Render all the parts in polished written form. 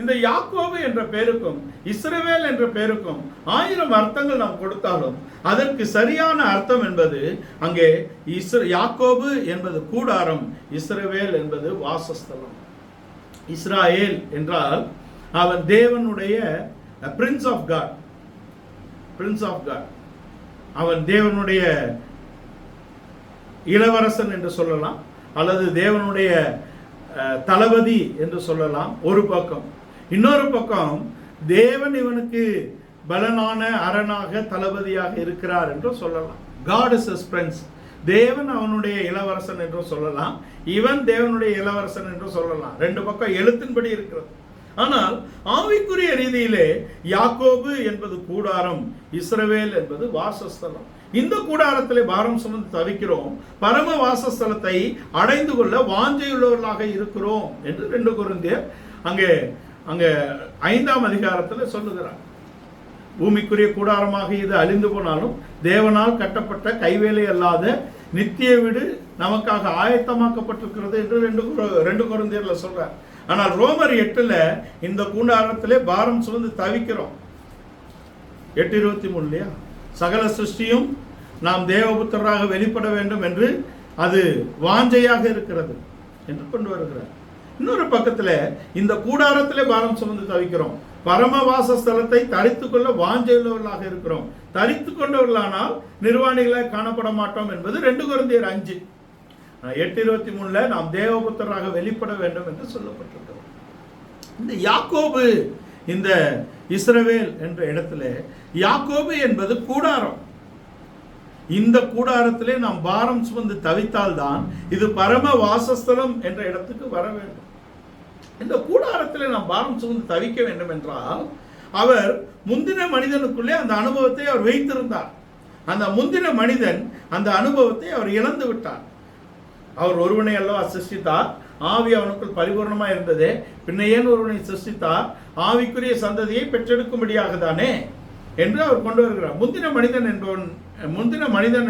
இந்த யாக்கோபு என்ற பெயருக்கும் இஸ்ரவேல் என்ற பெயருக்கும் 1000 அர்த்தங்கள் நாம் கொடுத்தாலும் அதற்கு சரியான அர்த்தம் என்பது அங்கே யாக்கோபு என்பது கூடாரம், இஸ்ரவேல் என்பது வாசஸ்தலம். இஸ்ராயேல் என்றால் அவன் தேவனுடைய prince of God, prince of God. அவன் தேவனுடைய இளவரசன் என்று சொல்லலாம், அல்லது தேவனுடைய தளபதி என்று சொல்லலாம் ஒரு பக்கம். இன்னொரு பக்கம் தேவன் இவனுக்கு பலனான அரணாக தளபதியாக இருக்கிறார் என்று சொல்லலாம். God is his prince. தேவன் அவனுடைய இளவரசன் என்று சொல்லலாம், இவன் தேவனுடைய இளவரசன் என்று சொல்லலாம். ரெண்டு பக்கம் எழுத்தின்படி இருக்கிறது. ஆனால் ஆவிக்குரிய ரீதியிலே யாக்கோபு என்பது கூடாரம், இஸ்ரவேல் என்பது வாசஸ்தலம். இந்த கூடாரத்திலே பாரம் சுமந்து தவிக்கிறோம், பரம வாசஸ்தலத்தை அடைந்து கொள்ள வாஞ்சையுள்ளவர்களாக இருக்கிறோம் என்று 2 கொரிந்தியர் அங்கே 5ஆம் அதிகாரத்தில் சொல்லுகிறார். பூமிக்குரிய கூடாரமாக இது அழிந்து போனாலும் தேவனால் கட்டப்பட்ட கைவேலை அல்லாத நித்திய வீடு நமக்காக ஆயத்தமாக்கப்பட்டிருக்கிறது என்று 2 கொரிந்தியர்ல சொல்றார். ஆனால் ரோமர் 8ல இந்த கூடாரத்திலே பாரம் சுமந்து தவிக்கிறோம். 8:23 இல்லையா? சகல சிருஷ்டியும் நாம் தேவபுத்தராக வெளிப்பட வேண்டும் என்று அது வாஞ்சையாக இருக்கிறது என்று கொண்டு வருகிறார். இன்னொரு பக்கத்தில் இந்த கூடாரத்திலே பாரம் சுமந்து தவிக்கிறோம், பரமவாசஸ்தலத்தை தரித்துக் கொள்ள வாஞ்சையுள்ளவர்களாக இருக்கிறோம். தரித்து கொண்டவர்களானால் நிர்வாணிகளாய் காணப்பட மாட்டோம் என்பது 2 கொரிந்தியர் 5. 8:23 நாம் தேவபுத்தராக வெளிப்பட வேண்டும் என்று சொல்லப்பட்டிருக்கிறோம். இந்த யாக்கோபு, இந்த இஸ்ரவேல் என்ற இடத்துல யாக்கோபு என்பது கூடாரம். இந்த கூடாரத்திலே நாம் பாரம் சுமந்து தவித்தால்தான் இது பரம வாசஸ்தலம் என்ற இடத்துக்கு வர வேண்டும். இந்த கூடாரத்திலே நாம் பாரம் சுமந்து தவிக்க வேண்டும் என்றால் அவர் முந்தின மனிதனுக்குள்ளே அந்த அனுபவத்தை அவர் வைத்திருந்தார். அந்த முந்தின மனிதன் அந்த அனுபவத்தை அவர் இழந்து விட்டார். அவர் ஒருவனை அல்லவா சிருஷ்டித்தார், ஆவி அவனுக்குள் பரிபூர்ணமாக இருந்தது, பின்ன ஏன் ஒருவனை சிருஷ்டித்தார், ஆவிக்குரிய சந்ததியை பெற்றெடுக்கும்படியாக தானே என்று அவர் கொண்டு வருகிறார். முந்தின மனிதன்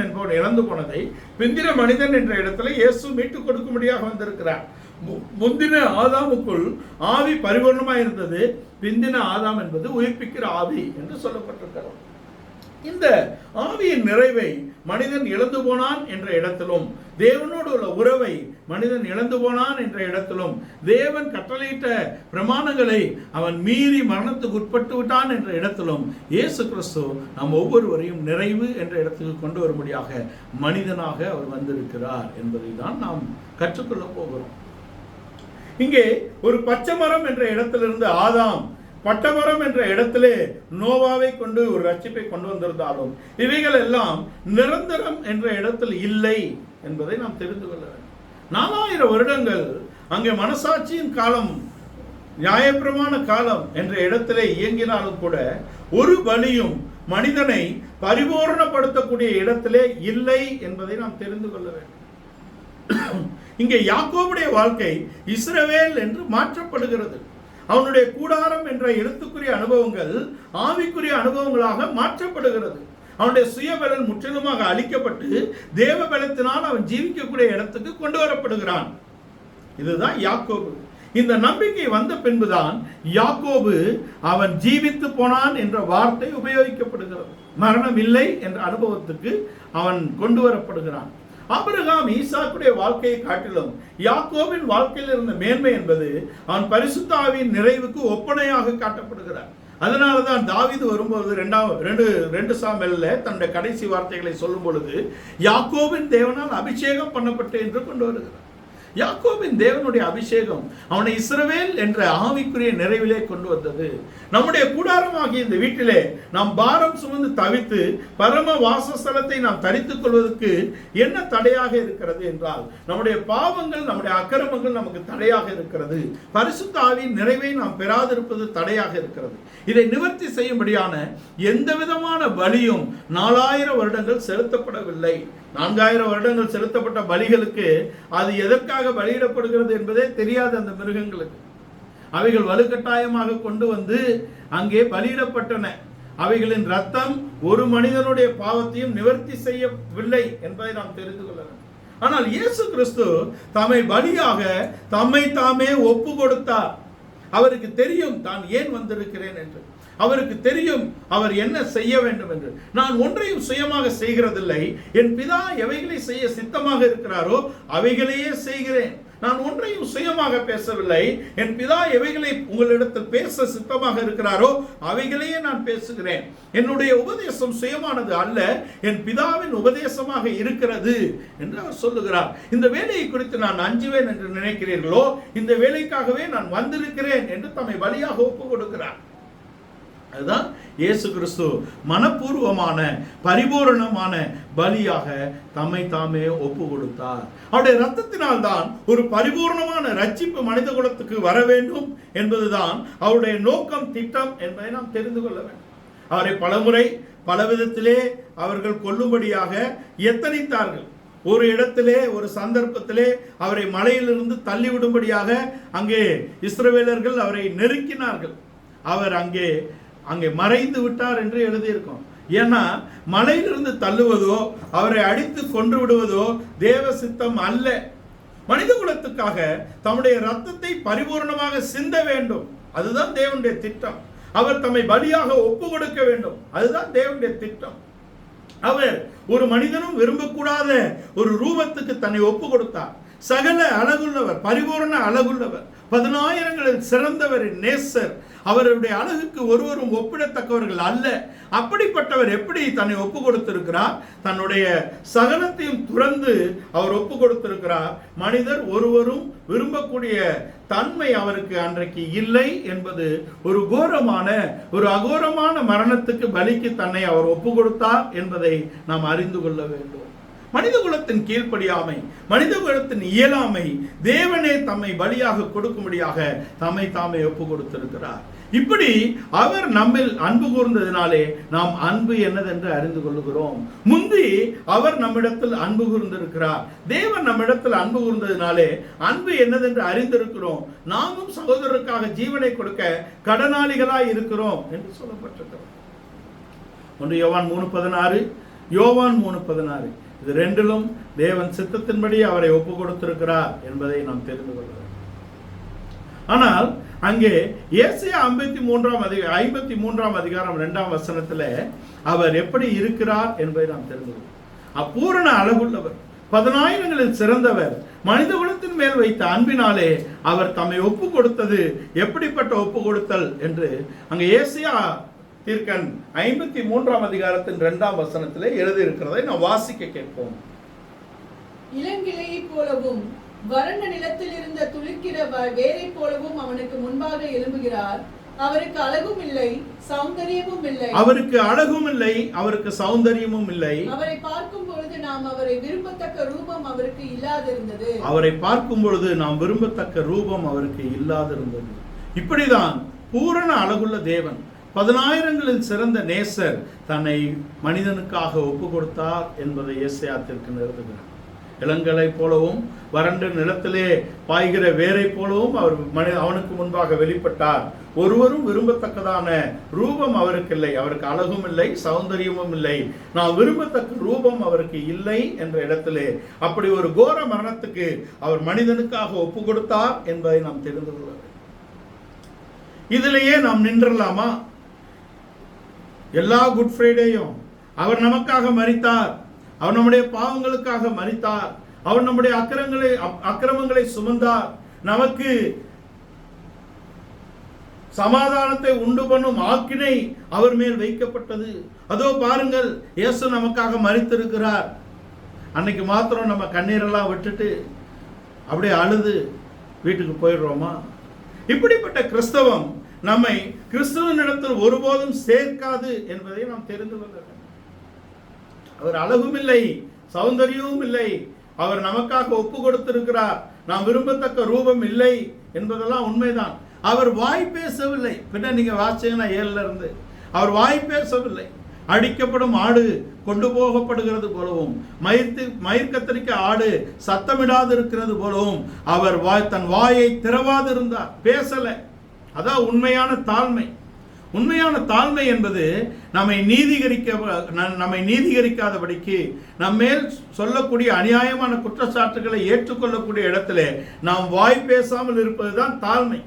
என்பவன் இழந்து போனதை பிந்தின மனிதன் என்ற இடத்துல இயேசு மீட்டுக் கொடுக்கும்படியாக வந்திருக்கிறார். முந்தின ஆதாமுக்குள் ஆவி பரிபூர்ணமாக இருந்தது, பிந்தின ஆதாம் என்பது உயிர்ப்பிக்கிற ஆவி என்று சொல்லப்பட்டிருக்கிறது. இந்த ஆவியின் நிறைவை மனிதன் இழந்து போனான் என்ற இடத்திலும், தேவனோடு உள்ள உறவை மனிதன் இழந்து போனான் என்ற இடத்திலும், தேவன் கட்டளையிட்ட பிரமாணங்களை அவன் மீறி மரணத்துக்கு உட்பட்டு விட்டான் என்ற இடத்திலும் இயேசு கிறிஸ்து நாம் ஒவ்வொருவரையும் நிறைவு என்ற இடத்துக்கு கொண்டு வரும்படியாக மனிதனாக அவர் வந்திருக்கிறார் என்பதை தான் நாம் கற்றுக்கொள்ள போகிறோம். இங்கே ஒரு பச்சை மரம் என்ற இடத்திலிருந்து ஆதாம், பட்டமரம் என்ற இடத்திலே நோவாவை கொண்டு ஒரு ரட்சிப்பை கொண்டு வந்திருந்தாலும் இவைகள் எல்லாம் நிரந்தரம் என்ற இடத்தில் இல்லை என்பதை நாம் தெரிந்து கொள்ள வேண்டும். 4000 வருடங்கள் அங்கே மனசாட்சியின் காலம், நியாயப்பிரமாண காலம் என்ற இடத்திலே இயங்கினாலும் கூட ஒரு பலியும் மனிதனை பரிபூர்ணப்படுத்தக்கூடிய இடத்திலே இல்லை என்பதை நாம் தெரிந்து கொள்ள வேண்டும். இங்கே யாக்கோபுடைய வாழ்க்கை இஸ்ரவேல் என்று மாற்றப்படுகிறது. அவனுடைய கூடாரம் என்ற எழுத்துக்குரிய அனுபவங்கள் ஆவிக்குரிய அனுபவங்களாக மாற்றப்படுகிறது. அவனுடைய சுயபலன் முற்றிலுமாக அழிக்கப்பட்டு தேவ பலத்தினால் அவன் ஜீவிக்கக்கூடிய இடத்துக்கு கொண்டு வரப்படுகிறான். இதுதான் யாக்கோபு. இந்த நம்பிக்கை வந்த பின்புதான் யாக்கோபு அவன் ஜீவித்து போனான் என்ற வார்த்தை உபயோகிக்கப்படுகிறது. மரணம் இல்லை என்ற அனுபவத்துக்கு அவன் கொண்டு வரப்படுகிறான். ஆபிரகாம் ஈசாக்குடைய வாழ்க்கையை காட்டிலும் யாக்கோபின் வாழ்க்கையில் இருந்த மேன்மை என்பது அவன் பரிசுத்த ஆவியின் நிறைவுக்கு ஒப்பனையாக காட்டப்படுகிறார். அதனாலதான் தாவீது வரும்போது 2 சாமுவேல்ல தன்னுடைய கடைசி வார்த்தைகளை சொல்லும் பொழுது யாக்கோபின் தேவனால் அபிஷேகம் பண்ணப்பட்டு என்று கொண்டு வருகிறார். யாக்கோபின் தேவனுடைய அபிஷேகம் அவனை இஸ்ரவேல் என்ற ஆவிக்குரிய நிறைவிலே கொண்டு வந்தது. நம்முடைய கூடாரமாகிய இந்த வீட்டிலே நாம் பாரம் சுமந்து தவித்து பரம வாசஸ்தலத்தை நாம் தரித்துக் கொள்வதற்கு என்ன தடையாக இருக்கிறது என்றால் நம்முடைய பாவங்கள், நம்முடைய அக்கிரமங்கள் நமக்கு தடையாக இருக்கிறது. பரிசுத்த ஆவியின் நிறைவை நாம் பெறாதிருப்பது தடையாக இருக்கிறது. இதை நிவர்த்தி செய்யும்படியான எந்த விதமான பலியும் 4000 வருடங்கள் செலுத்தப்படவில்லை. 4000 வருடங்கள் செலுத்தப்பட்ட பலிகளுக்கு அது எதற்காக பலியிடப்படுகிறது என்பதே தெரியாது அந்த மிருகங்களுக்கு. அவைகள் வலுக்கட்டாயமாக கொண்டு வந்து அங்கே பலியிடப்பட்டன. அவைகளின் ரத்தம் ஒரு மனிதனுடைய பாவத்தையும் நிவர்த்தி செய்யவில்லை என்பதை நாம் தெரிந்து கொள்ள வேண்டும். ஆனால் இயேசு கிறிஸ்து தம்மை பலியாக தம்மை தாமே ஒப்பு கொடுத்தார். அவருக்கு தெரியும் தான் ஏன் வந்திருக்கிறேன் என்று. அவருக்கு தெரியும் அவர் என்ன செய்ய வேண்டும் என்று. நான் ஒன்றையும் சுயமாக செய்கிறதில்லை, என் பிதா எவைகளை செய்ய சித்தமாக இருக்கிறாரோ அவைகளையே செய்கிறேன். நான் ஒன்றையும் சுயமாக பேசவில்லை, என் பிதா எவைகளை உங்களிடத்தில் பேச சித்தமாக இருக்கிறாரோ அவைகளையே நான் பேசுகிறேன். என்னுடைய உபதேசம் சுயமானது அல்ல, என் பிதாவின் உபதேசமாக இருக்கிறது என்று அவர் சொல்லுகிறார். இந்த வேலையை குறித்து நான் அஞ்சுவேன் என்று நினைக்கிறீர்களோ, இந்த வேலைக்காகவே நான் வந்திருக்கிறேன் என்று தம்மை பலியாக ஒப்பு கொடுக்கிறார். அதுதான் இயேசு கிறிஸ்து மனப்பூர்வமான பரிபூரணமான பலியாக தம்மை தாமே ஒப்பு கொடுத்தார். அவருடைய இரத்தத்தினால் தான் ஒரு பரிபூர்ணமான ரட்சிப்பு மனித குலத்துக்கு வர வேண்டும் என்பதுதான் அவருடைய நோக்கம், திட்டம் என்பதை நாம் தெரிந்து கொள்ள வேண்டும். அவரை பலமுறை பலவிதத்திலே அவர்கள் கொல்லும்படியாக எத்தனித்தார்கள். ஒரு இடத்திலே, ஒரு சந்தர்ப்பத்திலே அவரை மலையிலிருந்து தள்ளிவிடும்படியாக அங்கே இஸ்ரவேலர்கள் அவரை நெருக்கினார்கள். அவர் அங்கே மறைந்து விட்டார் என்று எழுதியிருக்கோம். ஏன்னா மலையிலிருந்து தள்ளுவதோ அவரை அடித்து கொன்று விடுவதோ தேவ சித்தம் அல்ல. மனித குலத்துக்காக தம்முடைய ரத்தத்தை பரிபூர்ணமாக சிந்த வேண்டும், அதுதான் தேவனுடைய திட்டம். அவர் தம்மை பலியாக ஒப்பு கொடுக்க வேண்டும், அதுதான் தேவனுடைய திட்டம். அவர் ஒரு மனிதனும் விரும்பக்கூடாத ஒரு ரூபத்துக்கு தன்னை ஒப்பு கொடுத்தார். சகல அழகுள்ளவர், பரிபூர்ண அழகுள்ளவர், 10,000ங்களில் சிறந்தவரின் நேசர். அவருடைய அழகுக்கு ஒருவரும் ஒப்பிடத்தக்கவர்கள் அல்ல. அப்படிப்பட்டவர் எப்படி தன்னை ஒப்பு கொடுத்திருக்கிறார்? தன்னுடைய சகலத்தையும் துறந்து அவர் ஒப்பு கொடுத்திருக்கிறார். மனிதர் ஒருவரும் விரும்பக்கூடிய தன்மை அவருக்கு அன்றைக்கு இல்லை என்பது ஒரு அகோரமான மரணத்துக்கு பலிக்கு தன்னை அவர் ஒப்பு கொடுத்தார் என்பதை நாம் அறிந்து கொள்ள வேண்டும். மனித குலத்தின் கீழ்ப்படியாமை, மனித குலத்தின் இயலாமை தேவனே தம்மை பலியாக கொடுக்கும்படியாக தம்மை தாமே ஒப்பு கொடுத்திருக்கிறார். இப்படி அவர் நம்மில் அன்பு கூர்ந்ததினாலே நாம் அன்பு என்னதென்று அறிந்து கொள்ளுகிறோம். முந்தி அவர் நம்மிடத்தில் அன்பு கூர்ந்திருக்கிறார். தேவன் நம்மிடத்தில் அன்பு கூர்ந்ததினாலே அன்பு என்னதென்று அறிந்திருக்கிறோம். நாமும் சகோதரருக்காக ஜீவனை கொடுக்க கடனாளிகளாய் இருக்கிறோம் என்று சொல்லப்பட்டிருக்கிறோம். 1 யோவான் 3:16, யோவான் 3:16 இது ரெண்டிலும் தேவன் சித்தத்தின்படி அவரை ஒப்பு கொடுத்திருக்கிறார் என்பதை நாம் தெரிந்து கொள்ள வேண்டும். ஆனால் அங்கே ஏசாயா 53ஆம் அதிகாரம் 2ஆம் வசனத்தில் அவர் எப்படி இருக்கிறார் என்பதை நாம் தெரிந்து கொள்வோம். அப்பூரண அழகுள்ளவர், 10,000ங்களில் சிறந்தவர், மனித குலத்தின் மேல் வைத்த அன்பினாலே அவர் தம்மை ஒப்பு கொடுத்தது எப்படிப்பட்ட ஒப்பு கொடுத்தல் என்று அங்கே ஏசாயா தீர்க்கன் 53ஆம் அதிகாரத்தின் 2ஆம் வசனத்திலே எழுதியிருக்கிறதை நாம் வாசிக்க கேட்போம். இளங்கிளையை போலவும் வறண்ட நிலத்தில் இருந்த துளிர்க்கிற வேரை போலவும் அவனுக்கு முன்பாக எழும்புகிறார். அவருக்கு அழகும் இல்லை, சௌந்தரியமும் இல்லை. அவருக்கு அழகும் இல்லை, அவருக்கு சௌந்தரியமும் இல்லை. அவரை பார்க்கும் பொழுது நாம் அவரை விரும்பத்தக்க ரூபம் அவருக்கு இல்லாதிருந்தது. அவரை பார்க்கும் பொழுது நாம் விரும்பத்தக்க ரூபம் அவருக்கு இல்லாதிருந்தது. இப்படிதான் பூரண அழகுள்ள தேவன், 10,000ங்களில் சிறந்த நேசர் தன்னை மனிதனுக்காக ஒப்பு கொடுத்தார் என்பதை ஏசாயாத்திற்கு நிறுத்துகிறார். இளங்கலை போலவும் வறண்ட நிலத்திலே பாய்கிற வேரை போலவும் அவனுக்கு முன்பாக வெளிப்பட்டார். ஒருவரும் விரும்பத்தக்கதான ரூபம் அவருக்கு இல்லை, அவருக்கு அழகும் இல்லை, சௌந்தரியமும் இல்லை, நான் விரும்பத்தக்க ரூபம் அவருக்கு இல்லை என்ற இடத்திலே அப்படி ஒரு கோர மரணத்துக்கு அவர் மனிதனுக்காக ஒப்பு கொடுத்தார் என்பதை நாம் தெரிந்து கொள்ள வேண்டும். இதிலேயே நாம் நின்றலாமா? எல்லா குட் ஃப்ரைடேயும் அவர் நமக்காக மரித்தார், அவர் நம்முடைய பாவங்களுக்காக மரித்தார், அவர் நம்முடைய அக்கிரமங்களை சுமந்தார், நமக்கு சமாதானத்தை உண்டு பண்ணும் ஆக்கினை அவர் மேல் வைக்கப்பட்டது. அதோ பாருங்கள், இயேசு நமக்காக மரித்திருக்கிறார். அன்னைக்கு மாத்திரம் நம்ம கண்ணீரெல்லாம் விட்டுட்டு அப்படியே அழுது வீட்டுக்கு போயிடுறோமா? இப்படிப்பட்ட கிறிஸ்தவம் நம்மை கிறிஸ்துவனிடத்தில் ஒருபோதும் சேர்க்காது என்பதை நாம் தெரிந்து கொள்ள வேண்டும். அவர் அழகும் இல்லை, சௌந்தரியமும் இல்லை, அவர் நமக்காக ஒப்பு கொடுத்திருக்கிறார், நாம் விரும்பத்தக்க ரூபம் இல்லை என்பதெல்லாம் உண்மைதான். அவர் வாய் பேசவில்லை. பின்ன நீங்க வாசிங்கன்னா 7ல இருந்து அவர் வாய் பேசவில்லை. அடிக்கப்படும் ஆடு கொண்டு போகப்படுகிறது போலவும், மயிர் கத்தரிக்க ஆடு சத்தமிடாது இருக்கிறது போலவும் அவர் தன் வாயை திறவாது இருந்தார், பேசல. அதான் உண்மையான தாழ்மை. உண்மையான தாழ்மை என்பது நம்மை நீதிகரிக்காதபடிக்கு நம்மேல் சொல்லக்கூடிய அநியாயமான குற்றச்சாட்டுகளை ஏற்றுக்கொள்ளக்கூடிய இடத்திலே நாம் வாய் பேசாமல் இருப்பதுதான் தாழ்மை.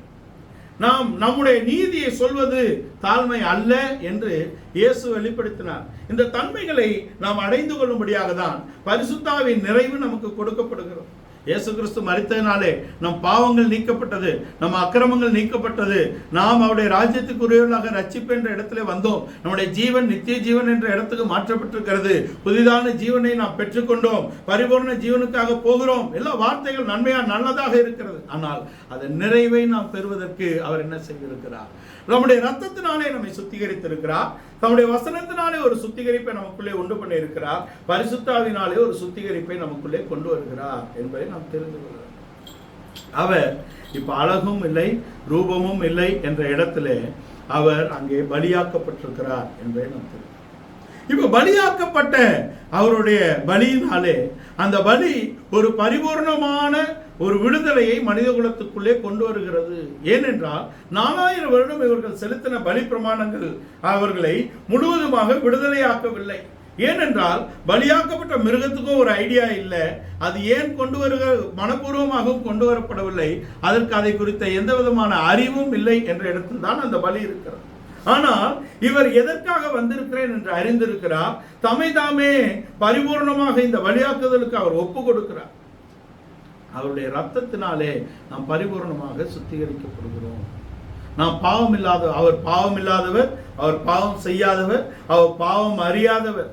நாம் நம்முடைய நீதியை சொல்வது தாழ்மை அல்ல என்று இயேசு வெளிப்படுத்தினார். இந்த தன்மைகளை நாம் அடைந்து கொள்ளும்படியாக தான் பரிசுத்தாவின் நிறைவு நமக்கு கொடுக்கப்படுகிறது. இயேசு கிறிஸ்து மரித்ததினாலே நம் பாவங்கள் நீக்கப்பட்டது, நம் அக்கிரமங்கள் நீக்கப்பட்டது, நாம் அவருடைய ராஜ்யத்துக்குரியவர்களாக ரட்சிப்பு என்ற இடத்துல வந்தோம். நம்முடைய ஜீவன் நித்திய ஜீவன் என்ற இடத்துக்கு மாற்றப்பட்டிருக்கிறது. புதிதான ஜீவனை நாம் பெற்றுக்கொண்டோம், பரிபூர்ண ஜீவனுக்காக போகிறோம். எல்லா வார்த்தைகள் நன்மையா நல்லதாக இருக்கிறது. ஆனால் அதன் நிறைவை நாம் பெறுவதற்கு அவர் என்ன செய்திருக்கிறார்? நம்முடைய ரத்தத்தினாலே நம்மை சுத்திகரித்திருக்கிறார். நம்முடைய வசனத்தினாலே ஒரு சுத்திகரிப்பை நமக்குள்ளே உண்டு பண்ணி இருக்கிறார். பரிசுத்தாவினாலே ஒரு சுத்திகரிப்பை நமக்குள்ளே கொண்டு வருகிறார் என்பதை நாம் தெரிந்து கொள்கிறோம். அவர் இப்ப அழகும் இல்லை, ரூபமும் இல்லை என்ற இடத்திலே அவர் அங்கே பலியாக்கப்பட்டிருக்கிறார் என்பதை நாம் தெரிந்து. இப்ப பலியாக்கப்பட்ட அவருடைய பலியினாலே அந்த பலி ஒரு பரிபூர்ணமான ஒரு விடுதலையை மனித குலத்துக்குள்ளே கொண்டு வருகிறது. ஏனென்றால் 4000 வருடம் இவர்கள் செலுத்தின பலி பிரமாணங்கள் அவர்களை முழுவதுமாக விடுதலையாக்கவில்லை. ஏனென்றால் பலியாக்கப்பட்ட மிருகத்துக்கும் ஒரு ஐடியா இல்லை. அது ஏன் கொண்டு வருகிற மனப்பூர்வமாகவும் கொண்டு வரப்படவில்லை. அதற்கு அதை குறித்த எந்த விதமான அறிவும் இல்லை என்ற இடத்தில் தான் அந்த பலி இருக்கிறது. ஆனால் இவர் எதற்காக வந்திருக்கிறேன் என்று அறிந்திருக்கிறார். தம்மை தாமே பரிபூர்ணமாக இந்த பலியாக்குதலுக்கு அவர் ஒப்பு கொடுக்கிறார். அவருடைய ரத்தத்தினாலே நாம் பரிபூர்ணமாக சுத்திகரிக்கப்படுகிறோம். நாம் பாவம் இல்லாத, அவர் பாவம் இல்லாதவர், அவர் பாவம் செய்யாதவர், அவர் பாவம் அறியாதவர்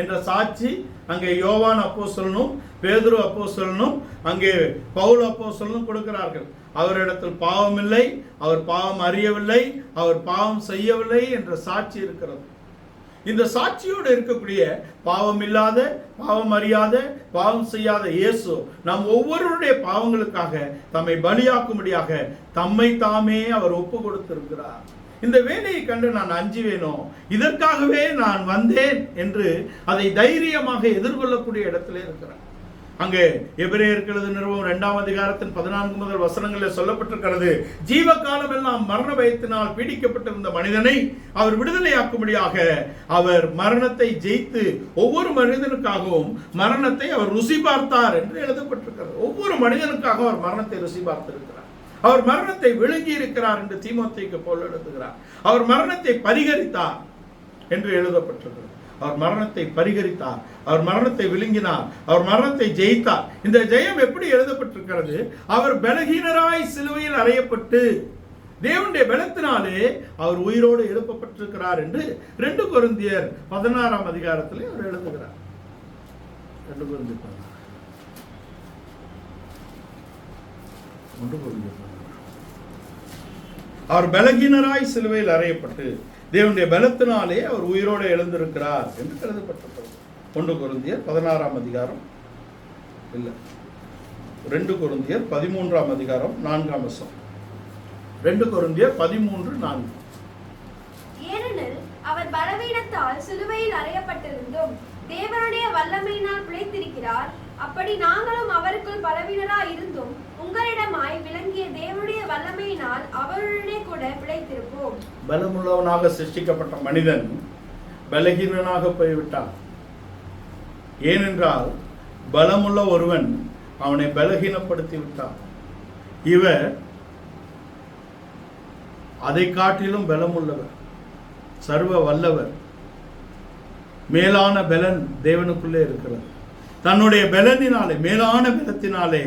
என்ற சாட்சி அங்கே யோவான் அப்போஸ்தலனும் பேதுரு அப்போஸ்தலனும் அங்கே பவுல் அப்போஸ்தலனும் கொடுக்கிறார்கள். அவரிடத்தில் பாவம் இல்லை, அவர் பாவம் அறியவில்லை, அவர் பாவம் செய்யவில்லை என்ற சாட்சி இருக்கிறது. இந்த சாட்சியோடு இருக்கக்கூடிய பாவம் இல்லாத, பாவம் அறியாத, பாவம் செய்யாத இயேசு நம் ஒவ்வொருடைய பாவங்களுக்காக தம்மை பலியாக்கும்படியாக தம்மை தாமே அவர் ஒப்பு கொடுத்திருக்கிறார். இந்த வேலையை கண்டு நான் அஞ்சுவேனோ, இதற்காகவே நான் வந்தேன் என்று அதை தைரியமாக எதிர்கொள்ளக்கூடிய இடத்திலே இருக்கிறார். அங்கே எபிரேயருக்கு எழுதின நிருபம் 2ஆம் அதிகாரத்தின் 14 முதல் வசனங்களில் சொல்லப்பட்டிருக்கிறது. ஜீவ காலம் எல்லாம் மரண பயத்தினால் பீடிக்கப்பட்டிருந்த மனிதனை அவர் விடுதலையாக்கும்படியாக அவர் மரணத்தை ஜெயித்து ஒவ்வொரு மனிதனுக்காகவும் மரணத்தை அவர் ருசி பார்த்தார் என்று எழுதப்பட்டிருக்கிறது. ஒவ்வொரு மனிதனுக்காக அவர் மரணத்தை ருசி பார்த்திருக்கிறார். அவர் மரணத்தை விழுங்கி இருக்கிறார் என்று தீமோத்தேயுக்கு பவுல் எழுதுகிறார். அவர் மரணத்தை பரிகரித்தார் என்று எழுதப்பட்டிருக்கிறது. அவர் மரணத்தை பரிகரித்தார், அவர் மரணத்தை விழுங்கினார், அவர் மரணத்தை ஜெயித்தார். இந்த ஜெயம் எப்படி எழுதப்பட்டிருக்கிறது? அவர் பலகீனராய் சிலுவையில் அறையப்பட்டு தேவனுடைய பலத்தினாலே அவர் உயிரோடு எழுப்பப்பட்டிருக்கிறார் என்று 2 கொரிந்தியர் 16ஆம் அதிகாரத்திலே அவர் எழுதுகிறார். 2 கொரிந்தியர் 16. அவர் பலகீனராய் சிலுவையில் அறையப்பட்டு தேவனுடைய பலத்தினாலே அவர் உயிரோடு எழுந்திருக்கிறார் என்று எழுதப்பட்டிருக்கிறது. 1 கொரிந்தியர் 16ஆம் அதிகாரம் இல்லை, 2 கொரிந்தியர் 13ஆம் அதிகாரம் 4ஆம் வசனம். 2 கொரிந்தியர் 13:4. ஏனெனில் அவர் பலவீனத்தால் சிலுவையில் அறையப்பட்டிருந்தும் தேவனுடைய வல்லமையினால் பிழைத்திருக்கிறார். அப்படி நாங்களும் அவருக்குள் பலவீனராய் இருந்தும் உங்களிடமாய் விளங்கிய தேவனுடைய வல்லமையினால் அவருடனே கூட பிழைத்திருப்போம். பலமுள்ளவனாக சிருஷ்டிக்கப்பட்ட மனிதன் பலகீனனாக போய்விட்டான். ஏனென்றால் பலமுள்ள ஒருவன் அவனை பலகீனப்படுத்தி விட்டான். இவர் அதை காட்டிலும் பலமுள்ளவர், சர்வ வல்லவர். மேலான பலன் தேவனுக்குள்ளே இருக்கிறது. தன்னுடைய பலனினாலே, மேலான பலத்தினாலே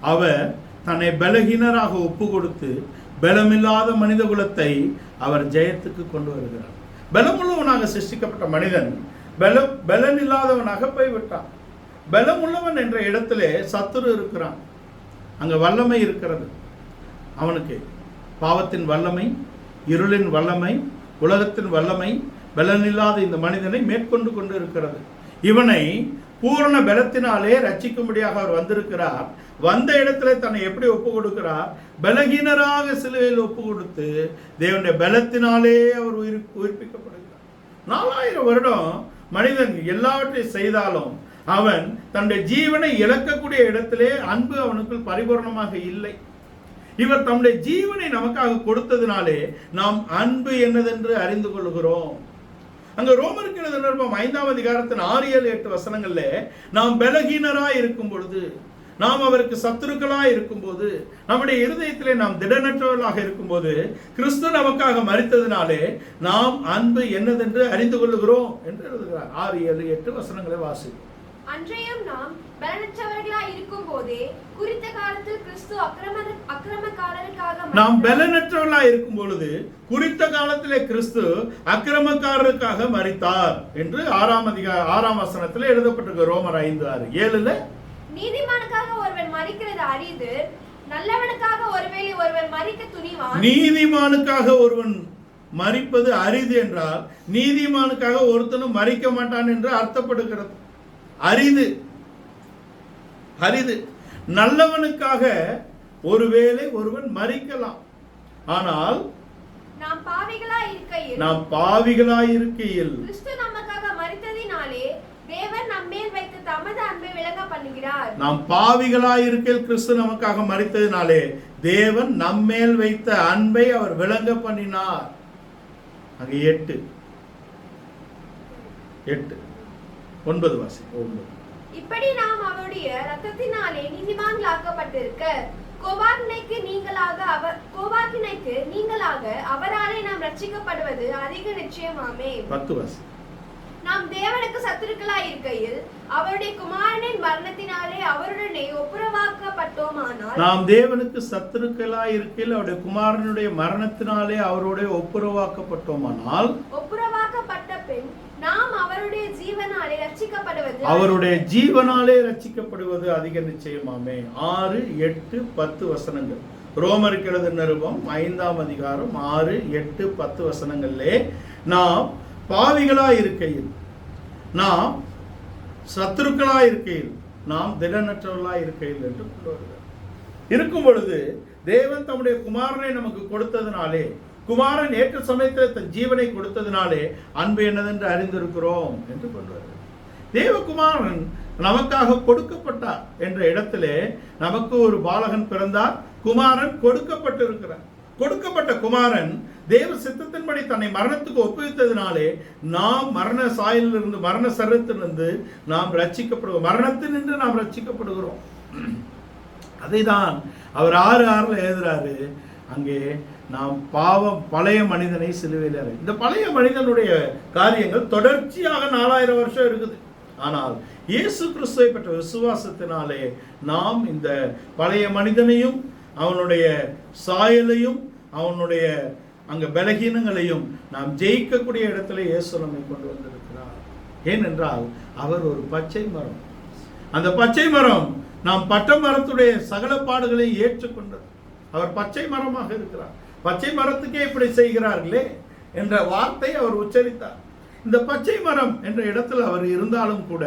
அவர் தன்னை பலகீனராக ஒப்பு கொடுத்து பலமில்லாத மனித குலத்தை அவர் ஜெயத்துக்கு கொண்டு வருகிறார். பலமுள்ளவனாக சிருஷ்டிக்கப்பட்ட மனிதன் பலன் இல்லாதவனாக போய்விட்டான். பலமுள்ளவன் என்ற இடத்திலே சத்துரு இருக்கிறான். அங்க வல்லமை இருக்கிறது. அவனுக்கு பாவத்தின் வல்லமை, இருளின் வல்லமை, உலகத்தின் வல்லமை பலனில்லாத இந்த மனிதனை மேற்கொண்டு கொண்டு இருக்கிறது. இவனை பூரண பலத்தினாலே ரட்சிக்கும்படியாக அவர் வந்திருக்கிறார். வந்த இடத்துல தன்னை எப்படி ஒப்பு கொடுக்கிறார்? பலகீனராக சிலுவையில் ஒப்பு கொடுத்து தேவனுடைய பலத்தினாலே அவர் உயிர்ப்பிக்கப்படுகிறார். 4000 வருடம் மனிதன் எல்லாவற்றையும் செய்தாலும் அவன் தன்னுடைய ஜீவனை இழக்கக்கூடிய இடத்திலே அன்பு அவனுக்குள் பரிபூர்ணமாக இல்லை. இவர் தம்முடைய ஜீவனை நமக்காக கொடுத்ததினாலே நாம் அன்பு என்னதென்று அறிந்து கொள்கிறோம். அங்க ரோமருக்கு எழுதின 5ஆம் அதிகாரத்தின் 6, 7, 8 வசனங்கள்ல நாம் பலகீனராய் இருக்கும் பொழுது, நாம் அவருக்கு சத்துருக்களாய் இருக்கும்போது, நம்முடைய இருதயத்திலே நாம் திடனற்றவர்களாக இருக்கும்போது, கிறிஸ்து நமக்காக மரித்ததினாலே நாம் அன்பு என்னதென்று அறிந்து கொள்ளுகிறோம் என்று எழுதுகிறார். 6, 7, 8 வசனங்களை வாசிப்போம். அன்றையும் நாம் பலனற்றவர்களாய் இருக்கும் போதே குறித்த காலத்தில் கிறிஸ்து அக்கிரமக்காரருக்காக நாம் பலனற்றவர்களாய் இருக்கும் பொழுது குறித்த காலத்திலே கிறிஸ்து அக்கிரமக்காரருக்காக மரித்தார் என்று 6ஆம் வசனத்தில் எழுதப்பட்டிருக்கு. ரோமர் 5:6. 7ல நீதிமானுக்காக ஒருவன் மரிக்கிறது அரிது, நல்லவனுக்காக ஒருவேளை ஒருவன் மரிக்க துணிவான். நீதிமானுக்காக ஒருவன் மரிப்பது அரிது என்றால் நீதிமானுக்காக ஒருத்தனும் மரிக்க மாட்டான் என்று அர்த்தப்படுகிறது. அரிது அரிது. நல்லவனுக்காக ஒருவேளை ஒருவன் மரிக்கலாம். ஆனால் நாம் பாவிகளாய் இருக்கையில் கிறிஸ்து நமக்காக மரித்ததினாலே தேவன் நம்மேல் வைத்த தமது அன்பை விளங்க பண்ணுகிறார். நாம் பாவிகளாய் இருக்கையில் கிறிஸ்து நமக்காக மரித்ததினாலே தேவன் நம்மேல் வைத்த அன்பை அவர் விளங்க பண்ணினார். அங்க 8 9 வாசி. இப்படி நாம் அவருடைய இரத்தத்தினாலே நீதிமான்களாக்கப்பட்டிருக்க கோபாக்கினைக்கு நீங்களாக அவராலே நாம் ரட்சிக்கப்படுவது அதிக நிச்சயமாமே. 10 வாசி. நாம் தேவனுக்கு சத்துருக்களாய் இருக்கையில் அவருடைய குமாரனின் மரணத்தினாலே அவருடனே ஒப்புரவாக்கப்பட்டோமானால், நாம் தேவனுக்கு சத்துருக்களாய் இருக்கையில் அவருடைய குமாரனுடைய மரணத்தினாலே அவருடைய ஒப்புரவாக்கப்பட்டோமானால், ஒப்புரவாக்கப்பட்ட பின் நாம் அவருடைய ஜீவனாலே ரட்சிக்கப்படுவது அதிக நிச்சயமாமே. 6, 8, 10 வசனங்கள். ரோமருக்கு எழுதின நிருபம் 5ஆம் அதிகாரம் 6, 8, 10 வசனங்களிலே நாம் பாவிகளாய் இருக்கையில், நாம் சத்துருக்களாய் இருக்கையில், நாம் திடனற்றவர்களாய் இருக்கையில் என்று கொண்டு வருகிறார். இருக்கும் பொழுது தேவன் தம்முடைய குமாரனை நமக்கு கொடுத்ததினாலே, குமாரன் ஏற்ற சமயத்தில் தன் ஜீவனை கொடுத்ததினாலே அன்பு என்னதென்று அறிந்திருக்கிறோம் என்று கொண்டு வருகிறார். தேவகுமாரன் நமக்காக கொடுக்கப்பட்டார் என்ற இடத்திலே நமக்கு ஒரு பாலகன் பிறந்தார். குமாரன் கொடுக்கப்பட்டிருக்கிறார். கொடுக்கப்பட்ட குமாரன் தேவ சித்தத்தின்படி தன்னை மரணத்துக்கு ஒப்புவித்ததினாலே நாம் மரண சாயலிலிருந்து, மரண சரீரத்திலிருந்து நாம் ரட்சிக்கப்படுவோம். மரணத்தினின்று நாம் ரட்சிக்கப்படுகிறோம். அதை தான் அவர் 6:6 எழுதுறாரு. அங்கே நாம் பாவம் பழைய மனிதனை சிலுவையில், இந்த பழைய மனிதனுடைய காரியங்கள் தொடர்ச்சியாக 4000 வருஷம் இருக்குது. ஆனால் இயேசு கிறிஸ்துவை பெற்ற விசுவாசத்தினாலே நாம் இந்த பழைய மனிதனையும் அவனுடைய சாயலையும் அவனுடைய அங்க பலகீனங்களையும் நாம் ஜெயிக்கக்கூடிய இடத்துல இயேசு நம்மை கொண்டு வந்திருக்கிறார். ஏனென்றால் அவர் ஒரு பச்சை மரம். அந்த பச்சை மரம் நாம் பட்ட மரத்துடைய சகல பாடுகளை ஏற்றுக்கொண்டது. அவர் பச்சை மரமாக இருக்கிறார். பச்சை மரத்துக்கே இப்படி செய்கிறார்களே என்ற வார்த்தை அவர் உச்சரித்தார். இந்த பச்சை மரம் என்ற இடத்துல அவர் இருந்தாலும் கூட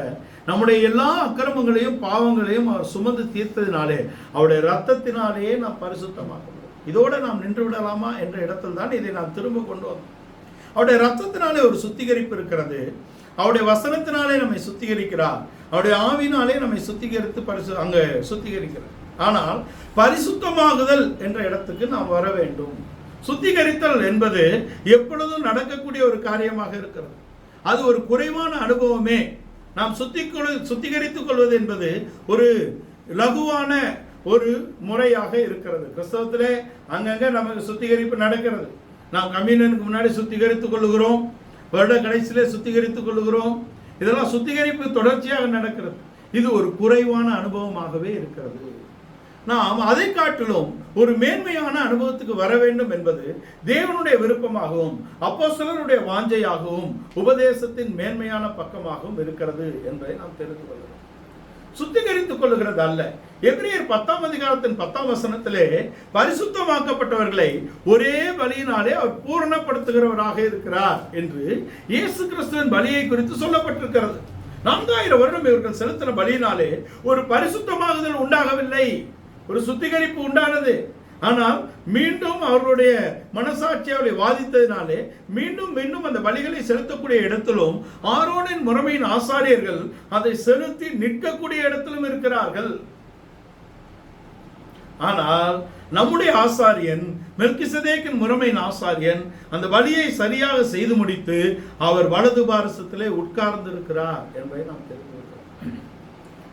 நம்முடைய எல்லா அக்கிரமங்களையும் பாவங்களையும் அவர் சுமந்து தீர்த்ததினாலே அவருடைய இரத்தத்தினாலேயே நாம் பரிசுத்தமாக முடியும். இதோட நாம் நின்று விடலாமா என்ற இடத்தில் தான் இதை நாம் திரும்ப கொண்டு வந்தோம். அவருடைய இரத்தத்தினாலே ஒரு சுத்திகரிப்பு இருக்கிறது. அவருடைய வசனத்தினாலே நம்மை சுத்திகரிக்கிறார். அவருடைய ஆவினாலே நம்மை சுத்திகரித்து அங்க சுத்திகரிக்கிறார். ஆனால் பரிசுத்தமாகுதல் என்ற இடத்துக்கு நாம் வர வேண்டும். சுத்திகரித்தல் என்பது எப்பொழுதும் நடக்கக்கூடிய ஒரு காரியமாக இருக்கிறது. அது ஒரு குறைவான அனுபவமே. நாம் சுத்திகரித்துக் கொள்வது என்பது ஒரு லகுவான ஒரு முறையாக இருக்கிறது. கிறிஸ்தவத்திலே அங்கங்க நமக்கு சுத்திகரிப்பு நடக்கிறது. நாம் கம்யூனியனுக்கு முன்னாடி சுத்திகரித்துக் கொள்ளுகிறோம், வருட கடைசியிலே சுத்திகரித்துக் கொள்ளுகிறோம். இதெல்லாம் சுத்திகரிப்பு தொடர்ச்சியாக நடக்கிறது. இது ஒரு குறைவான அனுபவமாகவே இருக்கிறது. நாம் அதை காட்டிலும் ஒரு மேன்மையான அனுபவத்துக்கு வர வேண்டும் என்பது தேவனுடைய விருப்பமாகவும் அப்போஸ்தலருடைய வாஞ்சையாகவும் உபதேசத்தின் மேன்மையான பக்கமாகவும் இருக்கிறது என்பதை நாம் தெரிந்து கொள்கிறோம். சுத்திகரித்துக் கொள்ளுகிறது அல்ல. எபிரேயர் 10ஆம் அதிகாரத்தின் 10ஆம் வசனத்திலே பரிசுத்தமாக்கப்பட்டவர்களை ஒரே பலியினாலே அவர் பூரணப்படுத்துகிறவராக இருக்கிறார் என்று இயேசு கிறிஸ்துவின் பலியை குறித்து சொல்லப்பட்டிருக்கிறது. 4000 வருடம் இவர்கள் செலுத்தின பலியினாலே ஒரு பரிசுத்தமாகுதல் உண்டாகவில்லை, ஒரு சுத்திகரிப்பு உண்டானது. ஆனால் மீண்டும் அவர்களுடைய மனசாட்சியை வாதித்ததினாலே மீண்டும் மீண்டும் அந்த பலிகளை செலுத்தக்கூடிய இடத்திலும் ஆரோனின் முறைமையின் ஆசாரியர்கள் அதை செலுத்தி நிற்கக்கூடிய இடத்திலும் இருக்கிறார்கள். ஆனால் நம்முடைய ஆசாரியன் மெல்கிசதேக்கின் முறைமையின் ஆசாரியன் அந்த பலியை சரியாக செய்து முடித்து அவர் வலது பாரசத்திலே உட்கார்ந்து இருக்கிறார் என்பதை நாம் தெரிந்து கொள்கிறோம்.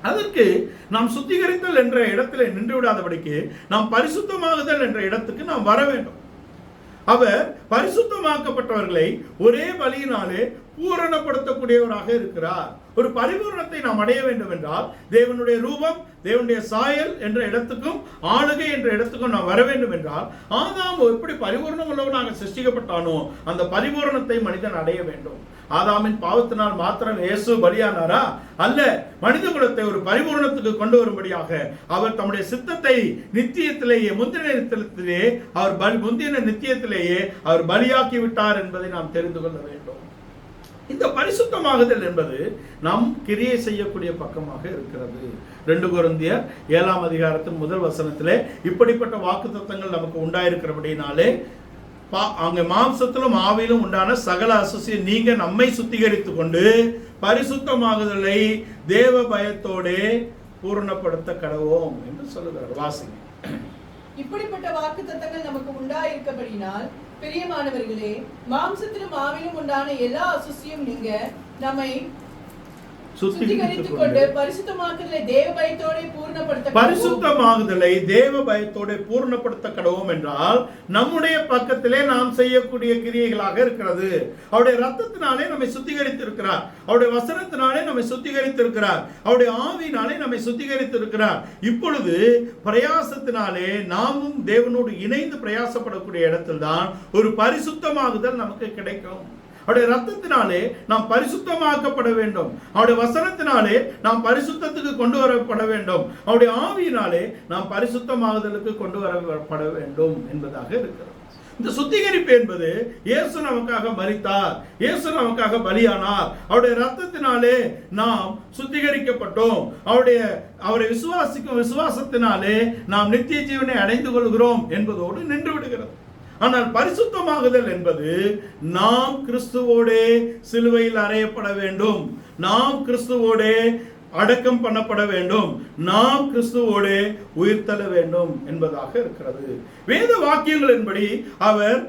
அதற்கு நாம் சுத்திகரித்தல் என்ற இடத்திலே நின்று விடாதபடிக்கு நாம் பரிசுத்தமாகுதல் என்ற இடத்துக்கு நாம் வர வேண்டும். அவர் பரிசுத்தமாக்கப்பட்டவர்களை ஒரே பலியினாலே பூரணப்படுத்தக்கூடியவராக இருக்கிறார். ஒரு பரிபூரணத்தை நாம் அடைய வேண்டும் என்றால் தேவனுடைய ரூபம், தேவனுடைய சாயல் என்ற இடத்துக்கும் ஆளுகை என்ற இடத்துக்கும் நாம் வர வேண்டும் என்றால் ஆதாம் எப்படி பரிபூர்ணம் உள்ளவனாக சிருஷ்டிக்கப்பட்டானோ அந்த பரிபூரணத்தை மனிதன் அடைய வேண்டும். ஆதாமின் பாவத்தினால் மாத்திரம் இயேசு பலியானாரா? அல்ல. மனித குலத்தை ஒரு பரிபூரணத்துக்கு கொண்டு வரும்படியாக அவர் தம்முடைய சித்தத்தை நித்தியத்திலேயே முந்தின நித்தியத்திலேயே அவர் பலியாக்கி விட்டார் என்பதை நாம் தெரிந்து கொள்ள வேண்டும். இந்த பரிசுத்தமாகுதல் என்பது நாம் கிரியை செய்யக்கூடிய பக்கமாக இருக்கிறது. 2 கொரிந்தியர் 7ஆம் அதிகாரத்தின் 1 வசனத்திலே இப்படிப்பட்ட வாக்குத்தத்தங்கள் நமக்கு உண்டாயிருக்கிறபடினாலே அங்கே மாம்சத்திலும் ஆவியிலும் உண்டான சகல அசுசியை நீங்க நம்மை சுத்திகரித்து கொண்டு பரிசுத்தமாகுதலை தேவ பயத்தோடே பூரணப்படுத்த கடவோம் என்று சொல்லுகிறார். வாசிங்க. இப்படிப்பட்ட வாக்குத்தத்தங்கள் நமக்கு உண்டாயிருக்கபடினால் பிரியமானவர்களே, மாம்சத்திலும் ஆவியிலும் உண்டான எல்லா அசுசியும் நீங்க நம்மை சுத்திகரித்துக் கொண்டு பரிசுத்தமாகுதலை தேவ பயத்தோட பூர்ணப்படுத்த கடவோம் என்றால் நம்முடைய பக்கத்திலே நாம் செய்யக்கூடிய கிரியைகளாக இருக்கிறது. அவருடைய ரத்தத்தினாலே நம்மை சுத்திகரித்திருக்கிறார், அவருடைய வசனத்தினாலே நம்மை சுத்திகரித்திருக்கிறார், அவருடைய ஆவியினாலே நம்மை சுத்திகரித்திருக்கிறார். இப்பொழுது பிரயாசத்தினாலே நாமும் தேவனோடு இணைந்து பிரயாசப்படக்கூடிய இடத்தில் தான் ஒரு பரிசுத்தமாகுதல் நமக்கு கிடைக்கும். அவருடைய ரத்தத்தினாலே நாம் பரிசுத்தமாக்கப்பட வேண்டும். அவருடைய வசனத்தினாலே நாம் பரிசுத்தத்துக்கு கொண்டு வரப்பட வேண்டும். அவருடைய ஆவியினாலே நாம் பரிசுத்தமாகுதலுக்கு கொண்டு வரப்பட வேண்டும் என்பதாக இருக்கிறது. இந்த சுத்திகரிப்பு என்பது இயேசு நமக்காக மரித்தார், இயேசு நமக்காக பலியானார், அவருடைய ரத்தத்தினாலே நாம் சுத்திகரிக்கப்பட்டோம், அவரை விசுவாசிக்கும் விசுவாசத்தினாலே நாம் நித்திய ஜீவனை அடைந்து கொள்கிறோம் என்பதோடு நின்று விடுகிறது. ஆனால் பரிசுத்தமாகுதல் என்பது நாம் கிறிஸ்துவோடே சிலுவையில் அறையப்பட வேண்டும், நாம் கிறிஸ்துவோடே அடக்கம் பண்ணப்பட வேண்டும், நாம் கிறிஸ்துவோடு உயிர்த்தெழ வேண்டும் என்பதாக இருக்கிறது. வேத வாக்கியங்களின்படி அவர்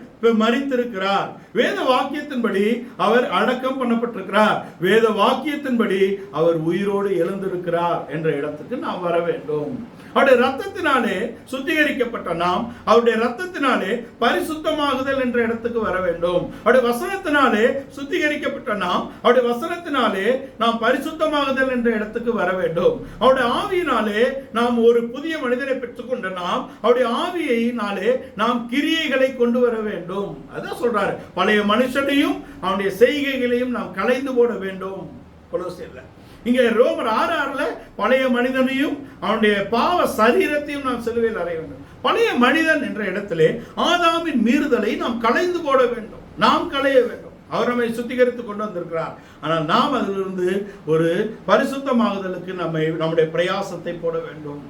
மரித்திருக்கிறார், வேத வாக்கியத்தின்படி அவர் அடக்கம் பண்ணப்பட்டிருக்கிறார், வேத வாக்கியத்தின்படி அவர் உயிரோடு எழுந்திருக்கிறார் என்ற இடத்துக்கு நாம் வர வேண்டும். அவருடைய ரத்தத்தினாலே சுத்திகரிக்கப்பட்ட நாம் அவருடைய ரத்தத்தினாலே பரிசுத்தமாகுதல் என்ற இடத்துக்கு வர வேண்டும். அவருடைய வசனத்தினாலே சுத்திகரிக்கப்பட்ட நாம் அவருடைய வசனத்தினாலே நாம் பரிசுத்தமாகுதல் என்ற இடத்துக்கு வர வேண்டும். அவருடைய ஆவியினாலே நாம் ஒரு புதிய மனிதனை பெற்றுக்கொண்ட நாம் அவருடைய ஆவியினாலே நாம் கிரியைகளை கொண்டு வர வேண்டும். அதான் சொல்றாரு, பழைய மனுஷனையும் அவனுடைய செய்கைகளையும் நாம் களைந்து போட வேண்டும். கொலோசியர்ல இங்க ரோமர் 6:6 பழைய மனிதனையும் அவனுடைய பாவ சரீரத்தையும் நாம் சிலுவையில் அறைய வேண்டும். பழைய மனிதன் என்ற இடத்திலே ஆதாமின் மீறுதலை நாம் களைந்து போட வேண்டும், நாம் களைய வேண்டும். அவர் நம்மை சுத்திகரித்து கொண்டு வந்திருக்கிறார். ஆனால் நாம் அதிலிருந்து ஒரு பரிசுத்தமாகுதலுக்கு நம்முடைய பிரயாசத்தை போட வேண்டும்.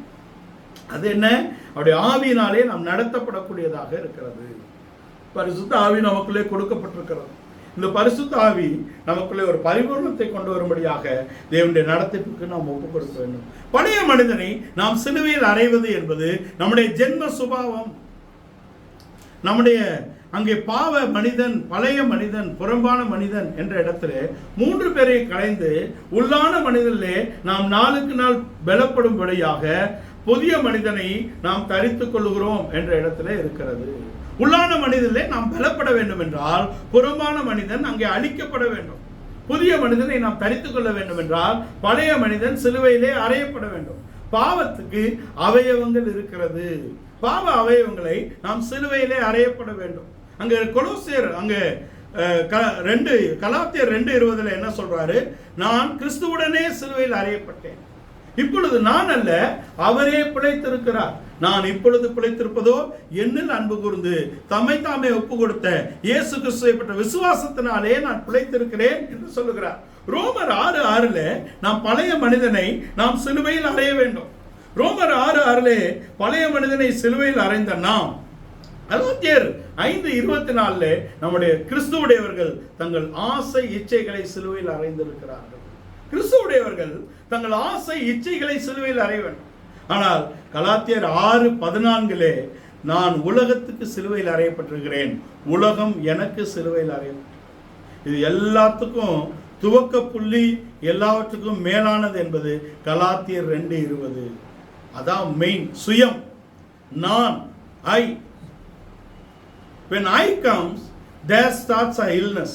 அது என்ன? அவருடைய ஆவியினாலே நாம் நடத்தப்படக்கூடியதாக இருக்கிறது. பரிசுத்த ஆவி நமக்குள்ளே கொடுக்கப்பட்டிருக்கிறது. இந்த பரிசுத்த ஆவி நமக்குள்ளே ஒரு பரிபூர்ணத்தை கொண்டு வரும்படியாக தேவனுடைய நடத்திப்புக்கு நாம் ஒப்புக் கொடுக்க வேண்டும். பழைய மனிதனை நாம் சிலுவையில் அறைவது என்பது நம்முடைய ஜென்ம சுபாவம். நம்முடைய அங்கே பாவ மனிதன், பழைய மனிதன், புறம்பான மனிதன் என்ற இடத்துல 3 பேரை களைந்து உள்ளான மனிதனிலே நாம் நாளுக்கு நாள் பலப்படும்படியாக புதிய மனிதனை நாம் தரித்துக் கொள்கிறோம் என்ற இடத்துல இருக்கிறது. உள்ளான மனிதனிலே நாம் பலப்பட வேண்டும் என்றால் புறம்பான மனிதன் அங்கே அழிக்கப்பட வேண்டும். புதிய மனிதனை நாம் தரித்துக் கொள்ள வேண்டும் என்றால் பழைய மனிதன் சிலுவையிலே அறையப்பட வேண்டும். பாவத்துக்கு அவயவங்கள் இருக்கிறது, பாவ அவயவங்களை நாம் சிலுவையிலே அறையப்பட வேண்டும். அங்க கொலோசியர் கலாத்தியர் 2:20 என்ன சொல்றாரு? நான் கிறிஸ்துவுடனே சிலுவையில் அறையப்பட்டேன், இப்பொழுது நான் அல்ல, அவரே பிழைத்திருக்கிறார். நான் இப்பொழுது பிழைத்திருப்பதோ என்னில் அன்பு கூர்ந்து தம்மை தாமே ஒப்பு கொடுத்த இயேசு கிறிஸ்துவை பற்ற விசுவாசத்தினாலே நான் பிழைத்திருக்கிறேன் என்று சொல்லுகிறார். ரோமர் 6:6 நாம் பழைய மனிதனை நாம் சிலுவையில் அறைய வேண்டும். ரோமர் 6:6 பழைய மனிதனை சிலுவையில் அறைந்த நாம் கலாத்தியர் 5:24 நம்முடைய கிறிஸ்துவுடையவர்கள் தங்கள் ஆசை இச்சைகளை சிலுவையில் அறைந்திருக்கிறார்கள். கிறிஸ்துவுடையவர்கள் தங்கள் ஆசை இச்சைகளை சிலுவையில் அறைய வேண்டும். ஆனால் கலாத்தியர் 6:14 நான் உலகத்துக்கு சிலுவையில் அறையப்பட்டிருக்கிறேன், உலகம் எனக்கு சிலுவையில் அறையப்பட்டது. இது எல்லாத்துக்கும் துவக்க புள்ளி எல்லாவற்றுக்கும் மேலானது என்பது கலாத்தியர் 2:20. அதான் மெயின். சுயம், நான், ஐ. When I comes, there starts a illness.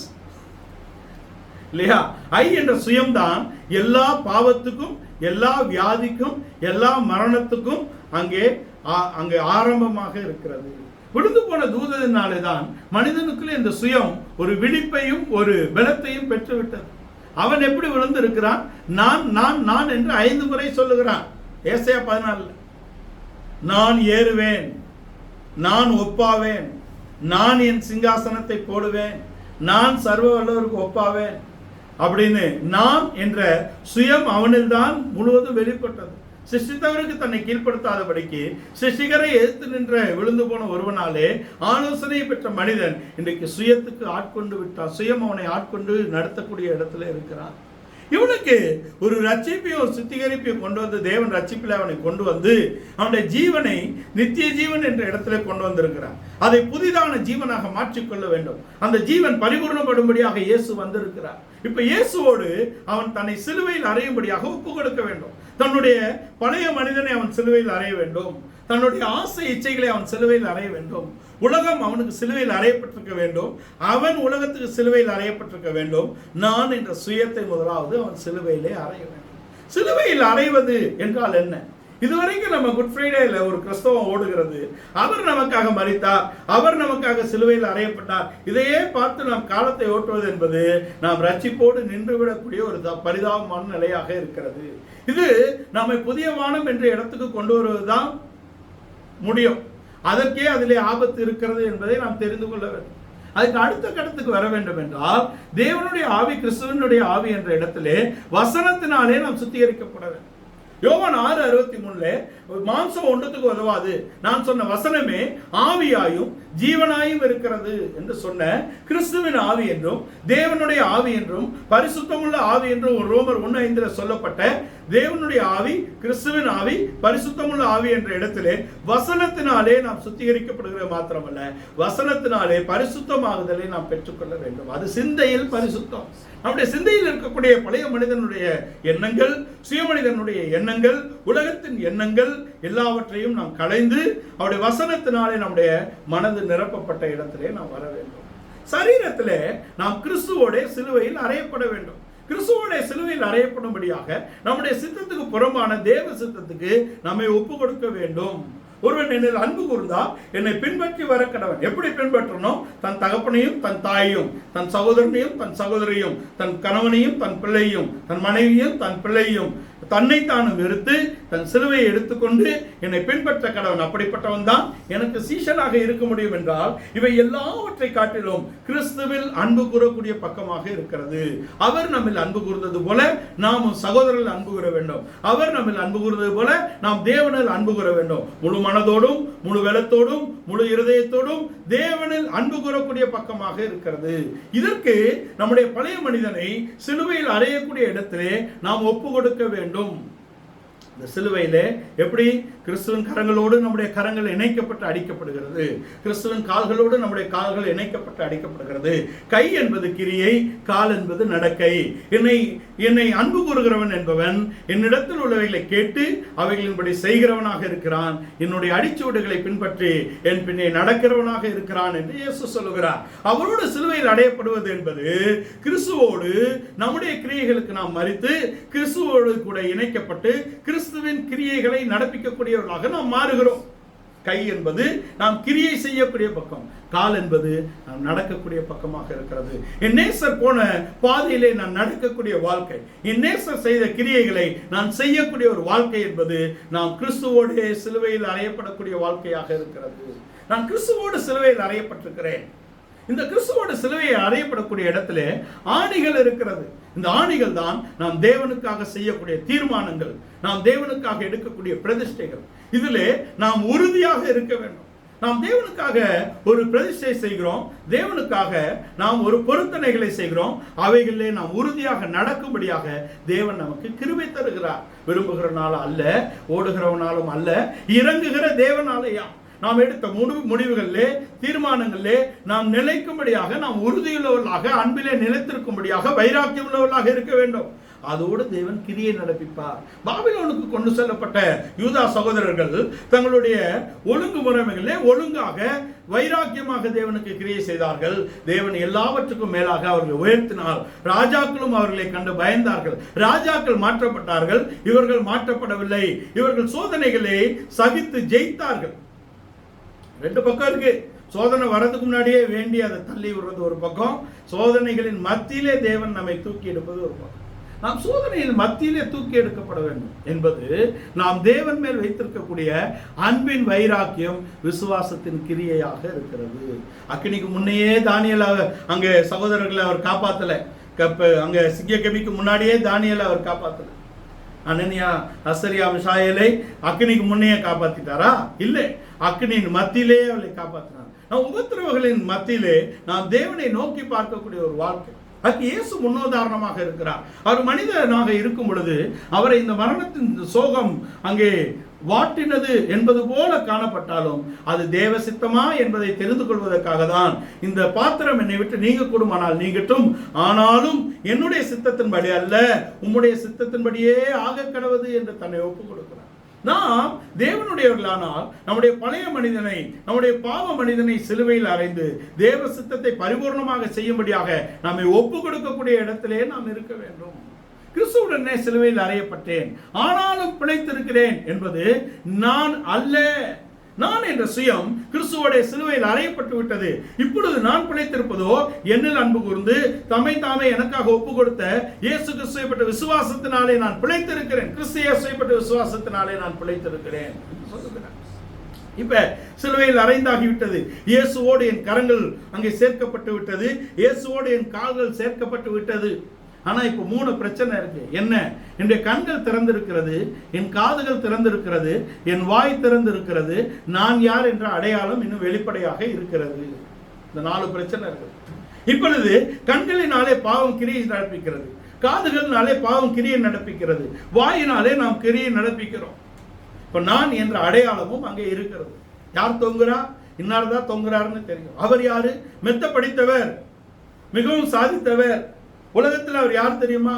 இல்லையா? ஐ என்ற சுயம்தான் எல்லா பாவத்துக்கும், எல்லா வியாதிக்கும், எல்லா மரணத்துக்கும் அங்கே ஆரம்பமாக இருக்கிறது. விழுந்து போன தூதனாலே தான் மனிதனுக்குள்ளே இந்த சுயம் ஒரு விழிப்பையும் ஒரு பலத்தையும் பெற்றுவிட்டது. அவன் எப்படி விழுந்து இருக்கிறான்? நான் நான் நான் என்று 5 முறை சொல்லுகிறான். ஏசாயா 14. நான் ஏறுவேன், நான் ஒப்பாவேன், நான் என் சிங்காசனத்தை போடுவேன், நான் சர்வ வல்லவருக்கு ஒப்பாவேன் அப்படின்னு நான் என்ற சுயம் அவனில் தான் முழுவதும் வெளிப்பட்டது. சிருஷ்டித்தவருக்கு தன்னை கீழ்ப்படுத்தாதபடிக்கு சிருஷ்டிகரை எதிர்த்து நின்ற விழுந்து போன ஒருவனாலே ஆலோசனை பெற்ற மனிதன் இன்றைக்கு சுயத்துக்கு ஆட்கொண்டு விட்டான். சுயம் அவனை ஆட்கொண்டு நடத்தக்கூடிய இடத்துல இருக்கிறான். இவனுக்கு ஒரு ரட்சிப்பையும் ஒரு சுத்திகரிப்பையும் கொண்டு வந்து தேவன் ரட்சிப்பில் அவனை கொண்டு வந்து அவனுடைய ஜீவனை நித்திய ஜீவன் என்ற இடத்துல கொண்டு வந்திருக்கிறான். அதை புதிதான ஜீவனாக மாற்றிக்கொள்ள வேண்டும். அந்த ஜீவன் பரிபூர்ணப்படும்படியாக இயேசு வந்திருக்கிறார். இப்ப இயேசுவோடு அவன் தன்னை சிலுவையில் அறையும்படியாக ஒப்பு கொடுக்க வேண்டும். தன்னுடைய பழைய மனிதனை அவன் சிலுவையில் அறைய வேண்டும். தன்னுடைய ஆசை இச்சைகளை அவன் சிலுவையில் அறைய வேண்டும். உலகம் அவனுக்கு சிலுவையில் அறையப்பட்டிருக்க வேண்டும். அவன் உலகத்துக்கு சிலுவையில் அறையப்பட்டிருக்க வேண்டும். நான் என்ற சுயத்தை முதலாவது அவன் சிலுவையிலே அறைய வேண்டும். சிலுவையில் அறைவது என்றால் என்ன? இதுவரைக்கும் நம்ம குட் ஃப்ரைடேல ஒரு கிறிஸ்தவம் ஓடுகிறது. அவர் நமக்காக மரித்தார், அவர் நமக்காக சிலுவையில் அறையப்பட்டார். இதையே பார்த்து நாம் காலத்தை ஓட்டுவது என்பது நாம் ரட்சிப்போடு நின்றுவிடக்கூடிய ஒரு பரிதாபமான நிலையாக இருக்கிறது. இது நம்மை புதிய வானம் என்ற இடத்துக்கு கொண்டு வருவதுதான் முடியும். அதற்கே அதிலே ஆபத்து இருக்கிறது என்பதை நாம் தெரிந்து கொள்ள வேண்டும். அதுக்கு அடுத்த கட்டத்துக்கு வர வேண்டும் என்றால் தேவனுடைய ஆவி, கிறிஸ்துவனுடைய ஆவி என்ற இடத்திலே வசனத்தினாலே நாம் சுத்திகரிக்கப்பட வேண்டும். யோவான் 6:63 மாம்சம் ஒன்றத்துக்கு உதவாது, நான் சொன்ன வசனமே ஆவியாயும் ஜீவனாயும் இருக்கிறது என்று சொன்ன கிறிஸ்துவின் ஆவி என்றும் தேவனுடைய ஆவி என்றும் பரிசுத்தமுள்ள ஆவி என்றும் ரோமர் 1:5 சொல்லப்பட்ட தேவனுடைய ஆவி, கிறிஸ்துவின் ஆவி, பரிசுத்தமுள்ள ஆவி என்ற இடத்திலே வசனத்தினாலே நாம் சுத்திகரிக்கப்படுகிற மாத்திரமல்ல, வசனத்தினாலே பரிசுத்தமாகுதலை நாம் பெற்றுக்கொள்ள வேண்டும். அது சிந்தையில் பரிசுத்தம். நம்முடைய சிந்தையில் இருக்கக்கூடிய பழைய மனிதனுடைய எண்ணங்கள், சுயமனிதனுடைய எண்ணங்கள், உலகத்தின் எண்ணங்கள் எல்லாவற்றையும் நாம் களைந்து அவருடைய வசனத்தினாலே நம்முடைய மனது நிரப்பப்பட்ட இடத்திலே நாம் வர வேண்டும். சரீரத்திலே நாம் கிறிஸ்துவோட சிலுவையில் அறையப்பட வேண்டும். கிறிஸ்துவோட சிலுவையில் அறையப்படும்படியாக நம்முடைய சித்தத்துக்கு புறம்பான தேவ சித்தத்துக்கு நம்மை ஒப்பு கொடுக்க வேண்டும். ஒருவன் என்னில் அன்பு கூர்ந்தால் என்னை பின்பற்றி வர கடவன். எப்படி பின்பற்றணும்? தன் தகப்பனையும் தன் தாயையும் தன் சகோதரனையும் தன் சகோதரியும் தன் கணவனையும் தன் பிள்ளையும் தன் மனைவியும் தன் பிள்ளையும் தன்னைத்தானும் வெறுத்து தன் சிலுவையை எடுத்துக்கொண்டு என்னை பின்பற்ற கடவன். அப்படிப்பட்டவன் தான் எனக்கு சீஷனாக இருக்க முடியும் என்றால் இவை எல்லாவற்றை காட்டிலும் கிறிஸ்துவில் அன்பு கூறக்கூடிய பக்கமாக இருக்கிறது. அவர் நம்மில் அன்பு கூர்ந்தது போல நாம் சகோதரர்கள் அன்பு கூற வேண்டும். அவர் நம்மில் அன்பு கூர்ந்தது போல நாம் தேவனில் அன்பு கூற வேண்டும். முழு மனதோடும் முழு வெலத்தோடும் முழு இருதயத்தோடும் தேவனில் அன்பு கூறக்கூடிய பக்கமாக இருக்கிறது. இதற்கு நம்முடைய பழைய மனிதனை சிலுவையில் அறையக்கூடிய இடத்திலே நாம் ஒப்பு கொடுக்க வேண்டும். இந்த சிலுவையிலே எப்படி கிறிஸ்துவின் கரங்களோடு நம்முடைய கரங்கள் இணைக்கப்பட்டு அடிக்கப்படுகிறது, கிறிஸ்துவின் கால்களோடு நம்முடைய கால்கள் இணைக்கப்பட்டு அடிக்கப்படுகிறது. கை என்பது கிரியை, கால் என்பது நடக்கை. என்னை அன்பு கூறுகிறவன் என்பவன் என்னிடத்தில் உள்ளவைகளை கேட்டு அவைகளின்படி செய்கிறவனாக இருக்கிறான், என்னுடைய அடிச்சுவடுகளை பின்பற்றி என் பின்னே நடக்கிறவனாக இருக்கிறான் என்று இயேசு சொல்லுகிறார். அவரோடு சிலுவையில் அடையப்படுவது என்பது கிறிஸ்துவோடு நம்முடைய கிரியைகளுக்கு நாம் மரித்து கிறிஸ்துவோடு கூட இணைக்கப்பட்டு கிறிஸ்துவின் கிரியைகளை நடப்பிக்கக்கூடியவர்களாக நாம் மாறுகிறோம். கை என்பது நாம் கிரியை செய்யக்கூடிய பக்கம், கால் என்பது நாம் நடக்கக்கூடிய பக்கமாக இருக்கிறது. என் நேசர் போன பாதையிலே நான் நடக்கக்கூடிய வாழ்க்கை, என் நேசர் செய்த கிரியைகளை நான் செய்யக்கூடிய ஒரு வாழ்க்கை என்பது நாம் கிறிஸ்துவோடு சிலுவையில் அறையப்படக்கூடிய வாழ்க்கையாக இருக்கிறது. நான் கிறிஸ்துவோடு சிலுவையில் அறையப்பட்டிருக்கிறேன். இந்த கிறிஸ்துவோட சிலுவையை அறையப்படக்கூடிய இடத்துல ஆணிகள் இருக்கிறது. இந்த ஆணிகள் தான் நாம் தேவனுக்காக செய்யக்கூடிய தீர்மானங்கள், நாம் தேவனுக்காக எடுக்கக்கூடிய பிரதிஷ்டைகள். இதிலே நாம் உறுதியாக இருக்க வேண்டும். நாம் தேவனுக்காக ஒரு பிரதிஷ்டை செய்கிறோம், தேவனுக்காக நாம் ஒரு பொருத்தனைகளை செய்கிறோம், அவைகளிலே நாம் உறுதியாக நடக்கும்படியாக தேவன் நமக்கு கிருபை தருகிறார். விரும்புகிறனாலும் அல்ல, ஓடுகிறவனாலும் அல்ல, இறங்குகிற தேவனாலேயா. நாம் எடுத்த முடிவுகளிலே, தீர்மானங்களிலே நாம் நிலைக்கும்படியாக, நாம் உறுதியுள்ளவர்களாக, அன்பிலே நிலைத்திருக்கும்படியாக, வைராக்கியம் உள்ளவர்களாக இருக்க வேண்டும். அதோடு தேவன் கிரியை நடப்பிப்பார். பாபிலோனுக்கு கொண்டு செல்லப்பட்ட யூதா சகோதரர்கள் தங்களுடைய ஒழுங்குமுறைகளிலே ஒழுங்காக, வைராக்கியமாக தேவனுக்கு கிரியை செய்தார்கள். தேவன் எல்லாவற்றுக்கும் மேலாக அவர்களை உயர்த்தினார். ராஜாக்களும் அவர்களை கண்டு பயந்தார்கள். ராஜாக்கள் மாற்றப்பட்டார்கள், இவர்கள் மாற்றப்படவில்லை. இவர்கள் சோதனைகளை சகித்து ஜெயித்தார்கள். ரெண்டு பக்கம் இருக்கு. சோதனை வரதுக்கு முன்னாடியே வேண்டி அதை தள்ளி விடுறது ஒரு பக்கம், சோதனைகளின் மத்தியிலே தேவன் நம்மை தூக்கி எடுப்பது ஒரு பக்கம். நாம் சோதனையின் மத்தியிலே தூக்கி எடுக்கப்பட வேண்டும் என்பது நாம் தேவன் மேல் வைத்திருக்கக்கூடிய அன்பின் வைராக்கியம், விசுவாசத்தின் கிரியையாக இருக்கிறது. அக்கினிக்கு முன்னையே தானியேல் அங்கே சகோதரர்களை அவர் காப்பாத்தல. அங்க சிங்க கபிக்கு முன்னாடியே தானியேல் அவர் காப்பாத்தல. அனனியா, அசரியா, மிஷாயேலை அக்கினிக்கு முன்னையே காப்பாத்திட்டாரா? இல்லை, அக்கினியின் மத்தியிலே அவளை காப்பாற்றினார். நாம் உபத்திரவங்களின் மத்தியிலே நாம் தேவனை நோக்கி பார்க்கக்கூடிய ஒரு வாழ்க்கை. அதுக்கு இயேசு முன்னுதாரணமாக இருக்கிறார். அவர் மனிதனாக இருக்கும் பொழுது அவரை இந்த மரணத்தின் சோகம் அங்கே வாட்டினது என்பது போல காணப்பட்டாலும் அது தேவ சித்தமா என்பதை தெரிந்து கொள்வதற்காக தான் இந்த பாத்திரம் என்னை விட்டு நீங்க கூடுமானால் நீங்கட்டும், ஆனாலும் என்னுடைய சித்தத்தின்படி அல்ல, உம்முடைய சித்தத்தின்படியே ஆக கடவது என்று தன்னை ஒப்புக் கொடுக்கிறார். நாம் தேவனுடையவர்களானால் நம்முடைய பழைய மனிதனை, நம்முடைய பாவ மனிதனை சிலுவையில் அறைந்து தேவ சித்தத்தை பரிபூர்ணமாக செய்யும்படியாக நம்மை ஒப்பு கொடுக்கக்கூடிய இடத்திலே நாம் இருக்க வேண்டும். கிறிஸ்துவுடனே சிலுவையில் அறையப்பட்டேன், ஆனாலும் பிழைத்திருக்கிறேன் என்பது நான் அல்ல. நான் என்ற சுயம் கிறிஸ்துவோட சிலுவையில் அறையப்பட்டு விட்டது. இப்பொழுது நான் பிழைத்திருப்பதோ என்னில் அன்பு கூர்ந்து தம்மை தாமே எனக்காக ஒப்பு கொடுத்த இயேசு கிறிஸ்துவைப்பட்ட விசுவாசத்தினாலே நான் பிழைத்திருக்கிறேன். கிறிஸ்து இயேசுவைப்பட்ட விசுவாசத்தினாலே நான் பிழைத்திருக்கிறேன். இப்ப சிலுவையில் அறைந்தாகிவிட்டது. இயேசுவோடு என் கரங்கள் அங்கே சேர்க்கப்பட்டு விட்டது. இயேசுவோடு என் கால்கள் சேர்க்கப்பட்டு விட்டது. ஆனா இப்ப 3 பிரச்சனை இருக்கு. என்ன? என்னுடைய கண்கள் திறந்திருக்கிறது, என் காதுகள் திறந்திருக்கிறது, என் வாய் திறந்திருக்கிறது, நான் யார் என்ற அடையாளம் இன்னும் வெளிப்படையாக இருக்கிறது. இந்த 4 பிரச்சனை இருக்கு. இப்பொழுது கண்களினாலே பாவம் கிரியை நடப்பிக்கிறது, காதுகளினாலே பாவம் கிரியை நடப்பிக்கிறது, வாயினாலே நாம் கிரியை நடப்பிக்கிறோம். இப்ப நான் என்ற அடையாளமும் அங்கே இருக்கிறது. யார் தொங்குறா? இன்னார்தான் தொங்குறாருன்னு தெரியும். அவர் யாரு? மெத்த படித்தவர், மிகவும் சாதித்தவர். உலகத்தில் அவர் யார் தெரியுமா?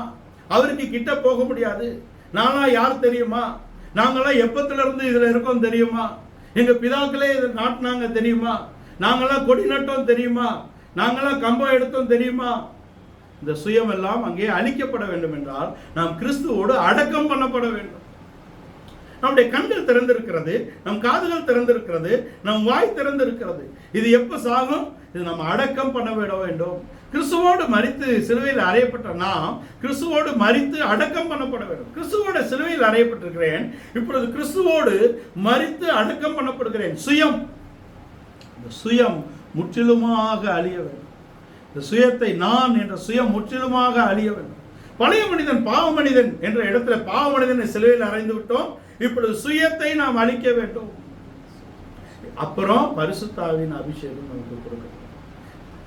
அவருக்கு கிட்ட போக முடியாது. நானா யார் தெரியுமா? நாங்களாம் எப்பத்திலிருந்து இதுல இருக்கோம் தெரியுமா? எங்க பிதாக்களே இதை நாட்டினாங்க தெரியுமா? நாங்களாம் கொடி நட்டோம் தெரியுமா? நாங்களாம் கம்பம் எடுத்தோம் தெரியுமா? இந்த சுயம் எல்லாம் அங்கே அழிக்கப்பட வேண்டும் என்றால் நாம் கிறிஸ்துவோடு அடக்கம் பண்ணப்பட வேண்டும். நம்முடைய கண்கள் திறந்திருக்கிறது, நம் காதுகள் திறந்திருக்கிறது, நம் வாய் திறந்திருக்கிறது. இது எப்ப சாகும்? இது நம்ம அடக்கம் பண்ண விட வேண்டும். கிறிஸ்துவோடு மரித்து சிலுவையில் அறையப்பட்ட நாம் கிறிஸ்துவோடு மரித்து அடக்கம் பண்ணப்பட வேண்டும். கிறிஸ்துவோட சிலுவையில் அறையப்பட்டிருக்கிறேன், இப்பொழுது கிறிஸ்துவோடு மரித்து அடக்கம் பண்ணப்படுகிறேன். சுயம், இந்த சுயம் முற்றிலுமாக அழிய வேண்டும். இந்த சுயத்தை, நான் என்ற சுயம் முற்றிலுமாக அழிய வேண்டும். பழைய மனிதன், பாவ மனிதன் என்ற இடத்துல பாவ மனிதனை சிலுவையில் அறைந்து விட்டோம். இப்பொழுது சுயத்தை நாம் அழிக்க வேண்டும். அப்புறம் பரிசுத்த ஆவியின் அபிஷேகம் நமக்கு கொடுக்கணும்.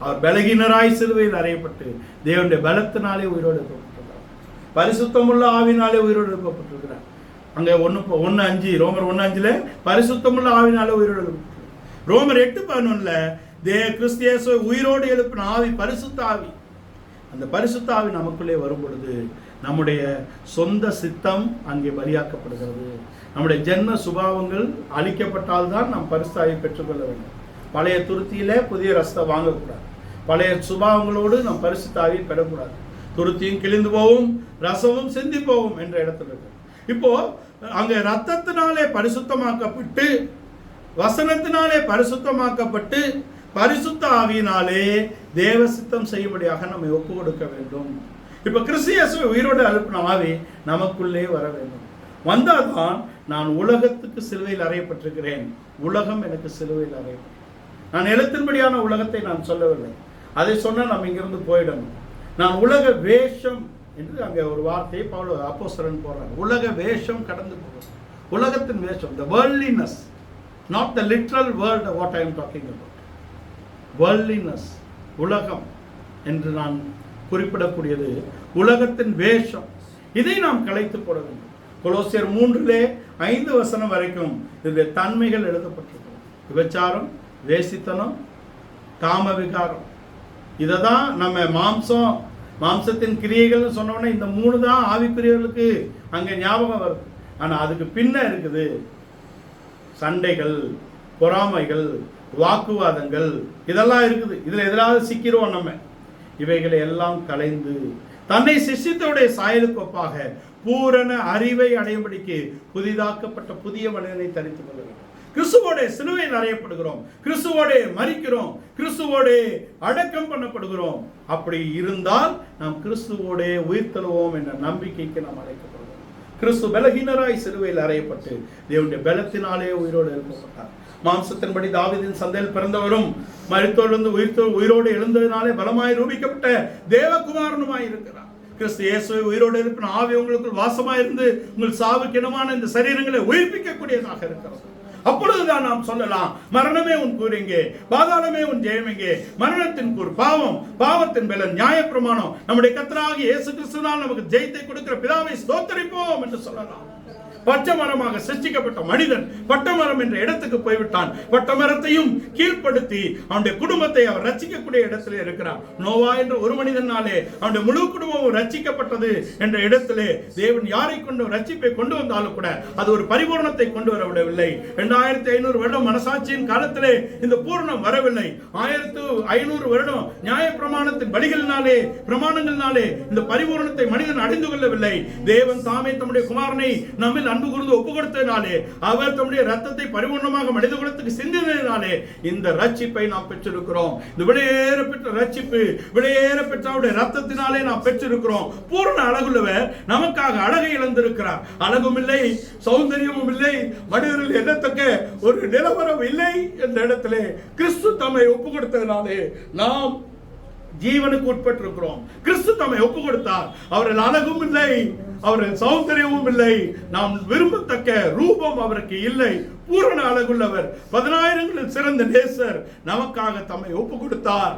அவர் பலகீனராய் சிலுவையில் அறையப்பட்டு தேவனுடைய பலத்தினாலே உயிரோடு எழுப்பப்பட்டிருக்கிறார். பரிசுத்தமுள்ள ஆவினாலே உயிரோடு எழுப்பப்பட்டிருக்கிறார். அங்கே 1:5 ரோமர் 1:5 பரிசுத்தமுள்ள ஆவினாலே உயிரோடு எழுப்பப்பட்டிருக்கிறார். ரோமர் 8:11 கிறிஸ்து இயேசுவை உயிரோடு எழுப்பின ஆவி பரிசுத்த ஆவி. அந்த பரிசுத்த ஆவி நமக்குள்ளே வரும் பொழுது நம்முடைய சொந்த சித்தம் அங்கே பலியாக்கப்படுகிறது. நம்முடைய ஜென்ம சுபாவங்கள் அழிக்கப்பட்டால்தான் நாம் பரிசுத்தாவை பெற்றுக்கொள்ள வேண்டும். பழைய துருத்தியில புதிய ரசத்தை வாங்கக்கூடாது. பழைய சுபாவங்களோடு நாம் பரிசுத்தாவை பெறக்கூடாது. துருத்தியும் கிழிந்து போகும், ரசமும் சிந்தி போகும் என்ற இடத்துல இருக்கு. இப்போ அங்க ரத்தத்தினாலே பரிசுத்தமாக்கப்பட்டு, வசனத்தினாலே பரிசுத்தமாக்கப்பட்டு, பரிசுத்த ஆவியினாலே தேவ சித்தம் செய்யும்படியாக நம்மை ஒப்பு கொடுக்க வேண்டும். இப்ப கிறிஸ்து இயேசுவை உயிரோடு எழுப்பின ஆவி நமக்குள்ளே வர வேண்டும். வந்தால்தான் நான் உலகத்துக்கு சிலுவையில் அறையப்பட்டிருக்கிறேன், உலகம் எனக்கு சிலுவையில் அறையப்பட்டிருக்கிறேன். நான் எழுத்தின்படியான உலகத்தை நான் சொல்லவில்லை. அதை சொன்னால் நம்ம இங்கிருந்து போயிடணும். நான் உலக வேஷம் என்று அங்கே ஒரு வார்த்தையை பவுல் அப்போஸ்தலன் போடுறாங்க. உலக வேஷம் கடந்து போகும். உலகத்தின் வேஷம், the worldliness, not the literal world what I am talking about. worldliness, உலகம் என்று நான் குறிப்பிடக்கூடியது உலகத்தின் வேஷம். இதை நாம் கலைத்து போட வேண்டும். கொலோசியர் 3:5 வரைக்கும் இந்த தன்மைகள் எழுதப்பட்டிருக்கிறது. விபச்சாரம், வேசித்தனம், காம விகாரம். இதை தான் நம்ம மாம்சத்தின் கிரியைகள்னு சொன்னோன்னே இந்த 3 தான் ஆவிக்குரியவர்களுக்கு அங்கே ஞாபகம் வருது. ஆனால் அதுக்கு பின்ன இருக்குது சண்டைகள், பொறாமைகள், வாக்குவாதங்கள், இதெல்லாம் இருக்குது. இதில் எதிராவது சிக்கிறோம் நம்ம. இவைகளை எல்லாம் கலைந்து தன்னை சிஷ்டித்தவுடைய சாயலுக்கு ஒப்பாக பூரண அறிவை அடையும்படிக்கு புதிதாக்கப்பட்ட புதிய மனிதனை தரித்துக் கொள்ள வேண்டும். கிறிஸ்துவோட சிலுவையில் அறையப்படுகிறோம், கிறிஸ்துவோட மரிக்கிறோம், கிறிஸ்துவோட அடக்கம் பண்ணப்படுகிறோம். அப்படி இருந்தால் நாம் கிறிஸ்துவோட உயிர் தழுவோம் என்ற நம்பிக்கைக்கு நாம் அழைக்கப்படுகிறோம். கிறிஸ்து பலகீனராய் சிலுவையில் அறையப்பட்டு தேவனுடைய பலத்தினாலே உயிரோடு எழுப்பப்பட்டார். மாம்சத்தின்படி தாவீதின் சந்தையில் பிறந்தவரும் மரித்தோடு உயிரோடு எழுந்ததினாலே பலமாய் ரூபிக்கப்பட்ட தேவகுமாரனுமாய் இருக்கிறார். கிறிஸ்து இயேசுவை உயிரோடு இருப்பின ஆவி உங்களுக்குள் வாசமாயிருந்து உங்கள் சாவுக்கு இனமான இந்த சரீரங்களை உயிர்ப்பிக்கக்கூடியதாக இருக்கிறது. அப்பொழுதுதான் நாம் சொல்லலாம், மரணமே உன் கூர் எங்கே, பாதாளமே உன் ஜெயம் எங்கே. மரணத்தின் கூர் பாவம், பாவத்தின் பலன் நியாயப்பிரமாணம். நம்முடைய கர்த்தராகிய இயேசு கிறிஸ்துவினால் நமக்கு ஜெயத்தை கொடுக்கிற பிதாவை ஸ்தோத்திரிப்போம் என்று சொல்லலாம். பச்சை மரமாக சிருஷ்டிக்கப்பட்ட மனிதன் பட்டமரம் என்ற இடத்துக்கு போய்விட்டான். பட்டமரத்தையும் கீழ்ப்படுத்தி அவனுடைய குடும்பத்தை அவர் ரட்சிக்கக்கூடிய இடத்திலே இருக்கிறார். நோவா என்ற ஒரு மனிதனாலே அவனுடைய முழு குடும்பமும் ரட்சிக்கப்பட்டது என்ற இடத்திலே தேவன் யாரை கொண்டு ரட்சிப்பை கொண்டு வந்தாலும் கூட அது ஒரு பரிபூர்ணத்தை கொண்டு வரவிடவில்லை. 2500 வருடம் மனசாட்சியின் காலத்திலே இந்த பூர்ணம் வரவில்லை. 1500 வருடம் நியாய பிரமாணத்தின் பலிகளினாலே பிரமாணங்களினாலே இந்த பரிபூர்ணத்தை மனிதன் அடைந்து கொள்ளவில்லை. தேவன் தாமே தம்முடைய குமாரனை நம்மில் அன்பு கூர்ந்து ஒப்பு கொடுத்ததினாலே, அவர் தம்முடைய ரத்தத்தை பரிபூர்ணமாக மனித குலத்துக்கு சிந்தினதினாலே இந்த ரட்சிப்பை நாம் பெற்றிருக்கிறோம். இந்த விலையேற பெற்ற ரட்சிப்பு, விலையேற பெற்ற அவருடைய ரத்தத்தினாலே நாம் பெற்றிருக்கிறோம். பூர்ண அழகுள்ளவர் நமக்காக அழகை இழந்திருக்கிறார். அழகும் இல்லை, சௌந்தரியமும் இல்லை, மனிதர்கள் எண்ணத்தக்க ஒரு நிலவரம் இல்லை என்ற இடத்திலே கிறிஸ்து தம்மை ஒப்பு கொடுத்ததினாலே நாம் ஜீவனுக்கு உட்பட்டிருக்கிறோம். கிறிஸ்து தம்மை ஒப்பு கொடுத்தார். அவர்கள் அழகும் இல்லை, அவர்கள் சௌந்தரியமும் இல்லை, நாம் விரும்பத்தக்க ரூபம் அவருக்கு இல்லை. பூரண அழகுள்ளவர், 10,000ங்களில் சிறந்த நேசர் நமக்காக தம்மை ஒப்பு கொடுத்தார்.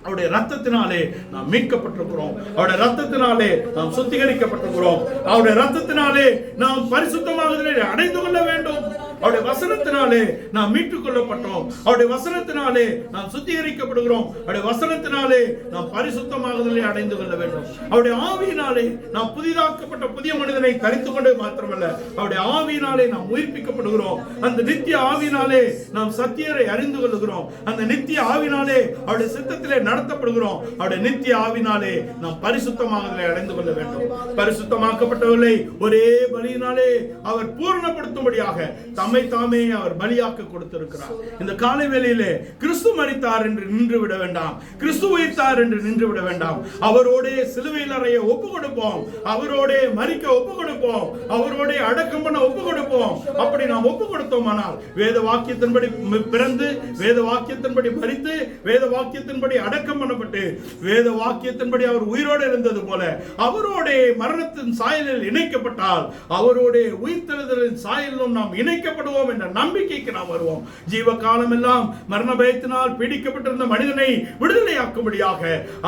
அவருடைய ரத்தத்தினாலே நாம் மீட்கப்பட்டிருக்கிறோம். அவருடைய ரத்தத்தினாலே நாம் சுத்திகரிக்கப்பட்டிருக்கிறோம். அவருடைய ரத்தத்தினாலே நாம் பரிசுத்தமாகுதலை அடைந்து கொள்ள வேண்டும். அவருடைய வசனத்தினாலே நாம் மீட்டுக் கொள்ளப்பட்டோம். அவருடைய வசனத்தினாலே நாம் சுத்திகரிக்கப்படுகிறோம். அவருடைய வசனத்தினாலே நாம் பரிசுத்தமாகுதலை அடைந்து கொள்ள வேண்டும். அவருடைய ஆவியினாலே நாம் புதிதாக்கப்பட்ட புதிய மனிதனை தரித்துக் கொண்டே மாத்திரமல்ல, அவருடைய ஆவியினாலே நாம் உயிர்ப்பிக்கப்படுகிறோம். அந்த நித்திய ஆவியினாலே நாம் சத்தியரை அறிந்து கொள்கிறோம். அந்த நித்திய ஆவினாலே அவருடைய சித்தத்திலே நடத்தப்படுகிறோம். அவருடைய நித்திய ஆவினாலே நாம் பரிசுத்தமாகுதலை அடைந்து கொள்ள வேண்டும். பரிசுத்தமாக்கப்பட்டவர்களை ஒரே பலியினாலே அவர் பூரணப்படுத்தும்படியாக தம்மை தாமே அவர் பலியாக்க கொடுத்திருக்கிறார். இந்த காலை வேளையிலே கிறிஸ்து மரித்தார் என்று நின்று விட வேண்டாம், கிறிஸ்து உயிர்த்தார் என்று நின்று விட வேண்டாம். அவரோட சிலுவையில் அறைய ஒப்பு கொடுப்போம், அவரோட மரிக்க ஒப்பு கொடுப்போம், அவரோட அடக்கம் பண்ண ஒப்பு கொடுப்போம். அப்படி நாம் ஒப்பு கொடுத்தோமானால் வேத வாக்கியத்தின்படி பிறந்து, வேத வாக்கியத்தின்படி மரித்து, வேத வாக்கியத்தின்படி அடக்கம் பண்ணப்பட்டு, வேத வாக்கியத்தின்படி அவர் உயிரோடு இருந்தது போல அவரோட மரணத்தின் சாயலில் இணைக்கப்பட்டால் அவரோட உயிர்த்தெழுதலின் சாயலிலும் நாம் இணைக்கப்படுவோம் என்ற நம்பிக்கைக்கு நாம் வருவோம். ஜீவ காலம் எல்லாம் மரண பயத்தினால் பீடிக்கப்பட்டிருந்த மனிதனை விடுதலையாக்கும்படியாக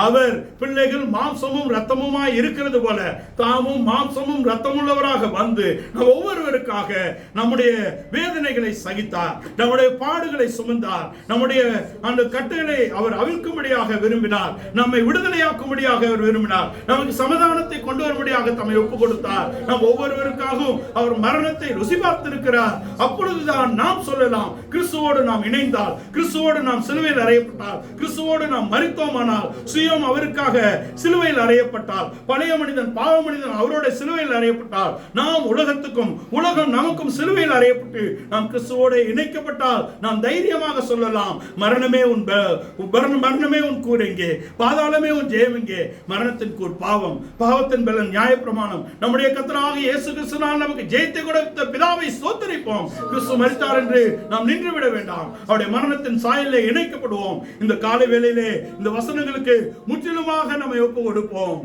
அவர் பிள்ளைகள் மாம்சமும் ரத்தமுமாய் இருக்கிறது போல தாமும் மாம்சமும் ரத்தமுள்ளவராக வந்து நம் ஒவ்வொருவருக்காக நம்முடைய வேதனைகளை சகித்தார், நம்முடைய பாடுகளை சுமந்தார், நம்முடைய அந்த கட்டுகளை அவர் அவிழ்க்கும்படியாக விரும்பினார், நம்மை விடுதலையாக்கும்படியாக அவர் விரும்பினார், நமக்கு சமாதானத்தை கொண்டு வரும்படியாக தம்மை ஒப்பு கொடுத்தார். நம் ஒவ்வொருவருக்காகவும் அவர் மரணத்தை ருசி பார்த்திருக்கிறார். அப்பொழுதுதான் நாம் சொல்லலாம், கிறிஸ்துவோடு நாம் இணைந்தால், கிறிஸ்துவோடு நாம் சிலுவையில் அறையப்பட்டால், கிறிஸ்துவோடு நாம் மரித்தோமானால், சுயம் அவருக்காக சிலுவையில் அறையப்பட்டால், பழைய மனிதன் பாவ மனிதன் அவரோட சிலுவையில் அறையப்பட்டால், நாம் உலகத்துக்கும் உலகம் நமக்கும் சிலுவையில் அறையப்பட்டு நாம் கிறிஸ்துவோடு இணைக்கப்பட்டால் நாம் தைரியமாக சொல்லலாம், மரணமே உன் கூர் எங்கே, பாதாளமே உன் ஜெயம் எங்கே. மரணத்தின் கூர் பாவம், பாவத்தின் பலன் நியாயப்பிரமாணம். நம்முடைய கர்த்தராகிய இயேசு கிறிஸ்துவினால் நமக்கு ஜெயத்தை கொடுத்த பிதாவை ஸ்தோத்திரிப்போம். கிறிஸ்து மரித்தார் என்று நாம் நின்று விட வேண்டாம், அவருடைய மரணத்தின் சாயலிலே இணைக்கப்படுவோம். இந்த காலை வேளையிலே இந்த வசனங்களுக்கு முற்றிலுமாக நம்மை ஒப்பு கொடுப்போம்.